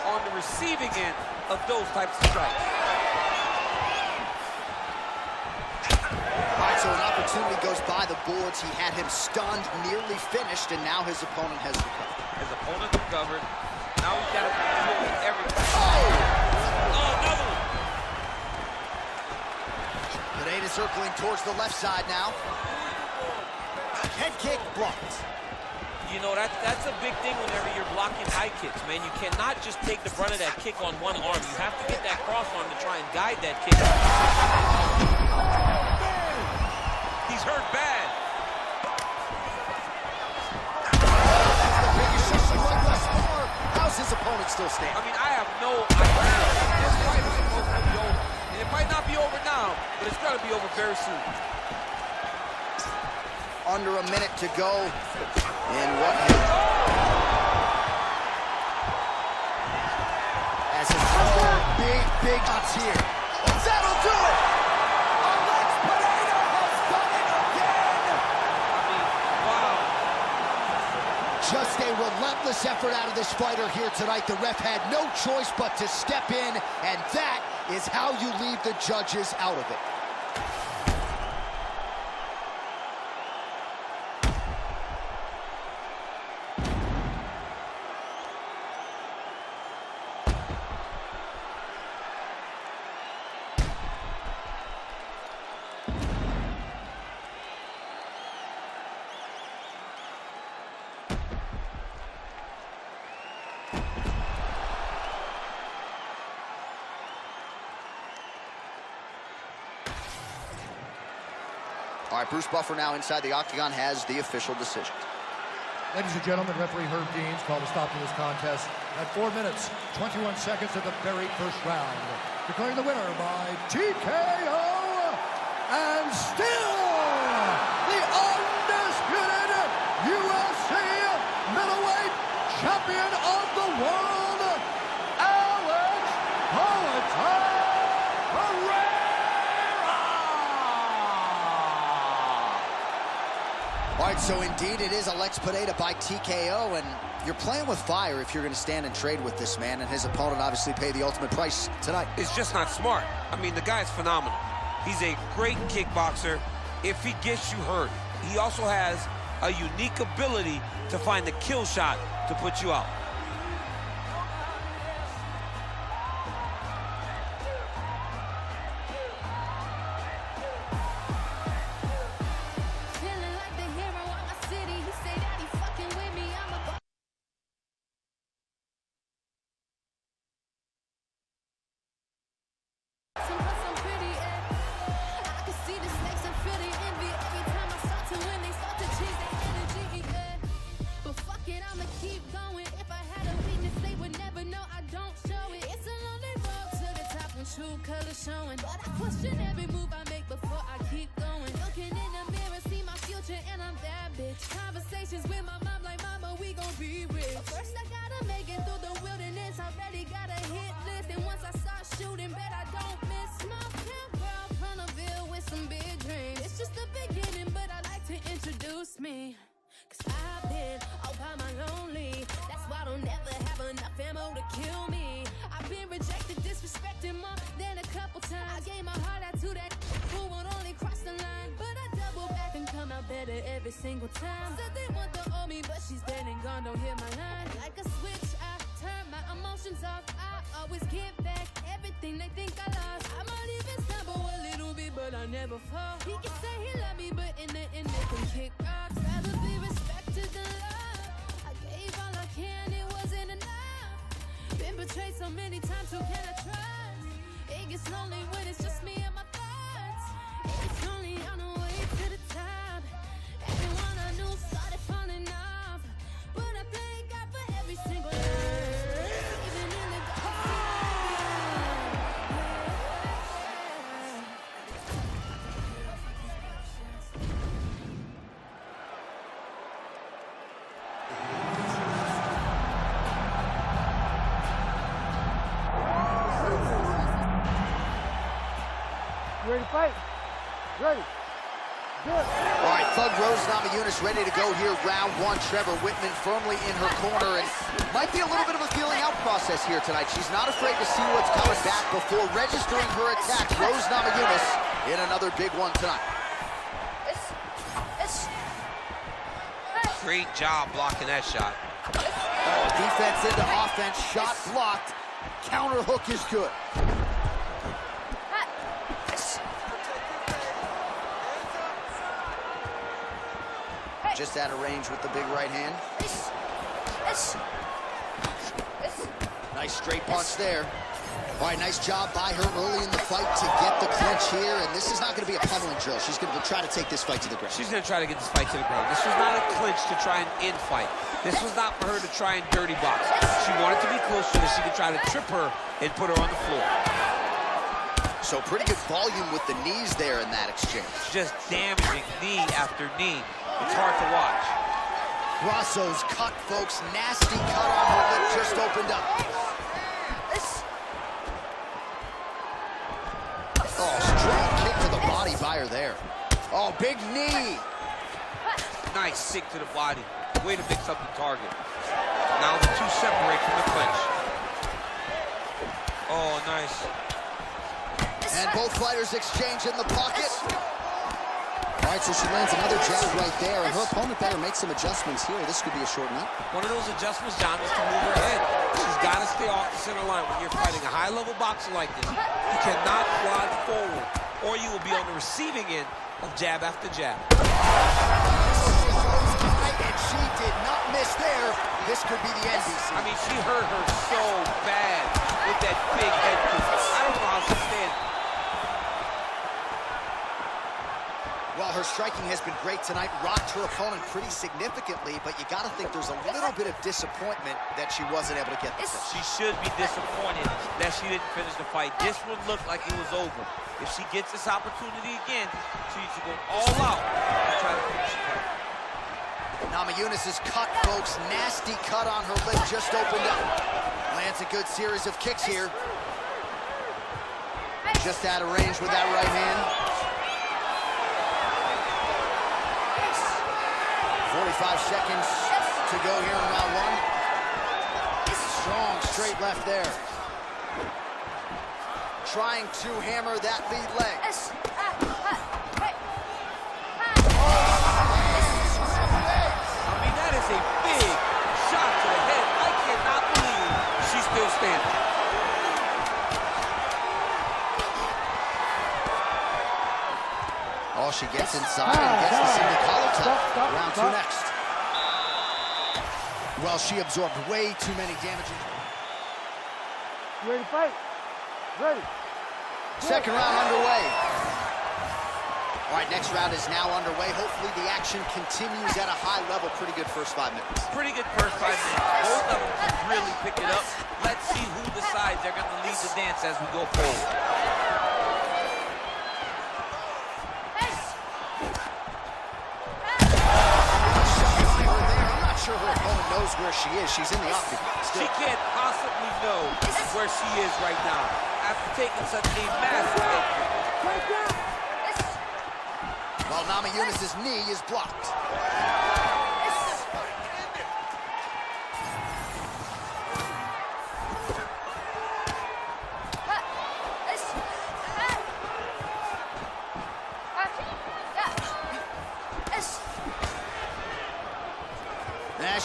on the receiving end of those types of strikes. All right, so an opportunity goes by the boards. He had him stunned, nearly finished, and now his opponent has recovered. His opponent recovered. Now he's got to deal with everything. Oh, another one. Pineda circling towards the left side now. Head kick blocked. You know, that's a big thing whenever you're blocking high kicks, man. You cannot just take the brunt of that kick on one arm. You have to get that cross arm to try and guide that kick. He's hurt bad. How's his opponent still standing? I mean, I have no idea. This fight is supposed to be over. And it might not be over now, but it's going to be over very soon. Under a minute to go in what as his big shots here. That'll do it! Alex Pineda has done it again! Wow. Just a relentless effort out of this fighter here tonight. The ref had no choice but to step in, and that is how you leave the judges out of it. All right, Bruce Buffer now inside the octagon has the official decision. Ladies and gentlemen, referee Herb Deans called a stop to this contest at 4 minutes, 21 seconds of the very first round. Declaring the winner by TKO, and still the undisputed UFC middleweight champion of the world, Alex Pereira. All right, so indeed it is Alex Pereira by TKO, and you're playing with fire if you're going to stand and trade with this man, and his opponent obviously paid the ultimate price tonight. It's just not smart. I mean, the guy's phenomenal. He's a great kickboxer if he gets you hurt. He also has a unique ability to find the kill shot to put you out. Showing, but I question every move I make before I keep going. Looking in the mirror, see my future, and I'm that bitch. Conversations with my mom, like, mama, we gon' be rich. But first I gotta make it through the wilderness. Already got a hit list, and once I start shooting, bet I don't miss. Small town girl from the Ville with some big dreams. It's just the beginning, but I like to introduce me. Cause I've been all by my lonely. That's why I don't never have enough ammo to kill me. I've been rejected, disrespected more than a couple times. I gave my heart out to that who would only cross the line, but I double back and come out better every single time. Said they want to owe me, but she's dead and gone, don't hear my line. Like a switch, I turn my emotions off. I always give back everything they think I lost. I might even stumble a little bit, but I never fall. He can say he love me, but in the end they can kick rocks. Rather be respected than love. I gave all I can, it wasn't enough. Been betrayed so many times, who can I trust? It gets lonely when it's just me and my thoughts. It gets lonely on the way to the top. Everyone I knew started falling off, but I thank God for every single line. Even in the You ready to fight? Ready. Good. All right, Thug Rose Namajunas ready to go here, round one. Trevor Whitman firmly in her corner, and might be a little bit of a feeling out process here tonight. She's not afraid to see what's coming back before registering her attack. Rose Namajunas in another big one tonight. Great job blocking that shot. Oh, defense into offense, shot blocked. Counter hook is good. Just out of range with the big right hand. Nice straight punch there. All right, nice job by her early in the fight to get the clinch here, and this is not going to be a pummeling drill. She's going to try to take this fight to the ground. She's going to try to get this fight to the ground. This was not a clinch to try and end fight. This was not for her to try and dirty box. She wanted to be close so that she could try to trip her and put her on the floor. So pretty good volume with the knees there in that exchange. Just damaging knee after knee. It's hard to watch. Grasso's cut, folks. Nasty cut on her lip, just opened up. Oh, strong kick to the body by her there. Oh, big knee. Nice kick to the body. Way to mix up the target. Now the two separate from the clinch. Oh, nice. And both fighters exchange in the pocket. All right, so she lands another jab right there, and her opponent better make some adjustments here. This could be a short night. One of those adjustments, John, is to move her head. She's got to stay off the center line. When you're fighting a high-level boxer like this, you cannot fly forward, or you will be on the receiving end of jab after jab. And she did not miss there. This could be the end. I mean, she hurt her so bad with that big head kick. I don't know how she stands. Well, her striking has been great tonight, rocked her opponent pretty significantly, but you got to think there's a little bit of disappointment that she wasn't able to get the finish. She should be disappointed that she didn't finish the fight. This one looked like it was over. If she gets this opportunity again, she needs to go all out and try to finish the fight. Namajunas' cut, folks. Nasty cut on her lip, just opened up. Lands a good series of kicks here. Just out of range with that right hand. 45 seconds to go here in round one. Strong straight left there. Trying to hammer that lead leg. I mean, that is a big shot to the head. I cannot believe she's still standing. Oh, she gets inside and gets the single collar tap. Round two next. Well, she absorbed way too many damaging. You ready to fight? Ready. Second round underway. All right, next round is now underway. Hopefully the action continues at a high level. Pretty good first 5 minutes. Pretty good first 5 minutes. Both of them really pick it up. Let's see who decides they're going to lead the dance as we go forward. Her opponent knows where she is. She's in the octagon. She can't possibly know where she is right now after taking such a massive hit. Well, Namajunas' knee is blocked.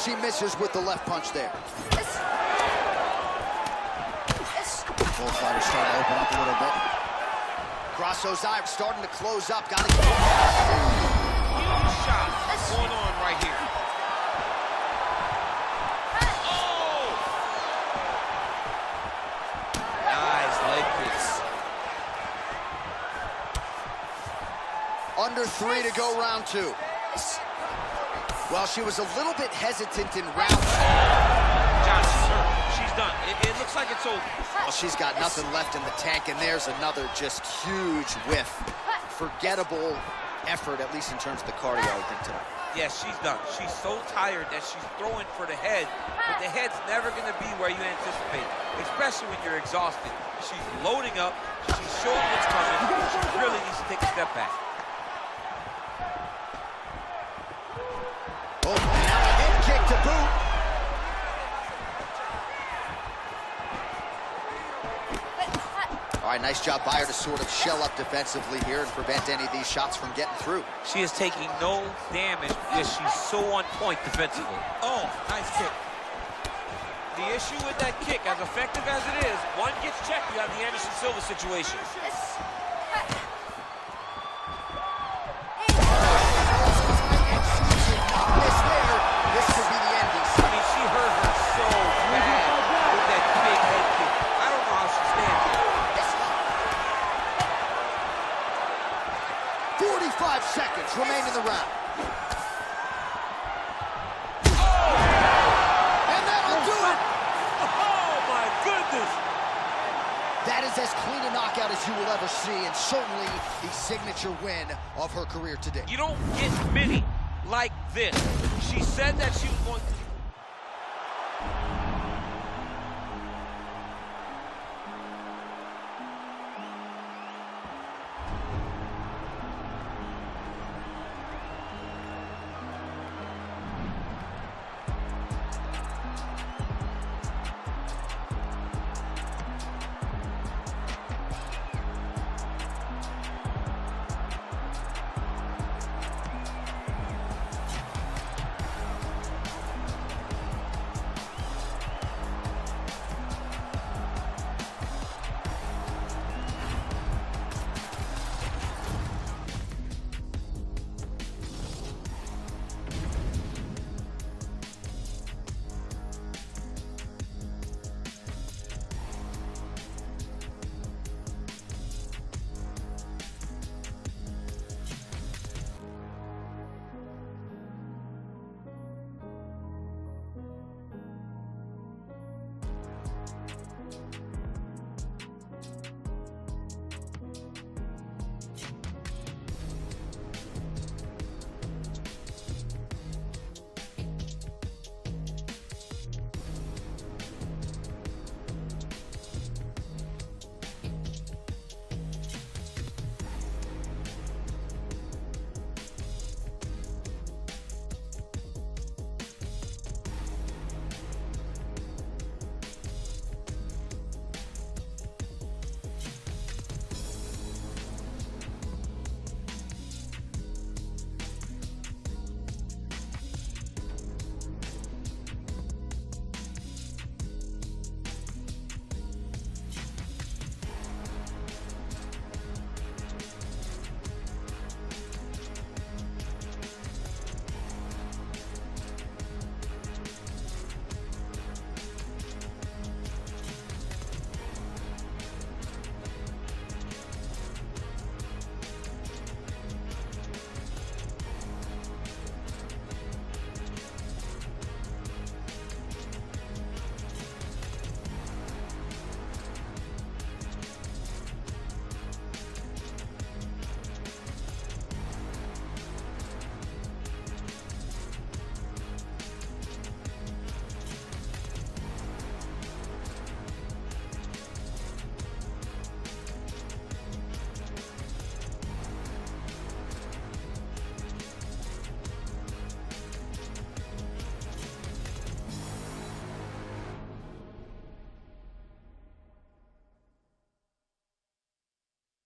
She misses with the left punch there. Both fighters starting to open up a little bit. Cross those eyes, starting to close up. Got to get huge shot going on right here. Oh! Nice leg kicks. Under 3 to go, round 2. Well, she was a little bit hesitant in round 2. John, she's done. It looks like it's over. Well, she's got nothing left in the tank, and there's another just huge whiff. Forgettable effort, at least in terms of the cardio, I think, tonight. Yes, she's done. She's so tired that she's throwing for the head, but the head's never going to be where you anticipate, especially when you're exhausted. She's loading up. She's showing what's coming. She really needs to take a step back. Oh, now a hip kick to boot. All right, nice job by her to sort of shell up defensively here and prevent any of these shots from getting through. She is taking no damage because she's so on point defensively. Oh, nice kick. The issue with that kick, as effective as it is, one gets checked, you have the Anderson Silva situation. This could be the end. I mean, she hurt her so bad with that big head kick. I don't know how she stands here. 45 seconds remain in the round. Oh! And that'll do it! Oh, my goodness! That is as clean a knockout as you will ever see, and certainly the signature win of her career today. You don't get many like this. She said that she was going to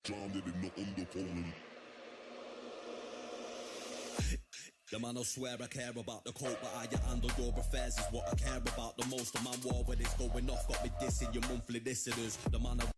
Drowned in the undertone. The man, I swear I care about the coat, but how you handle your affairs is what I care about the most. The man war when it's going off got me dissing your monthly listeners. The man, I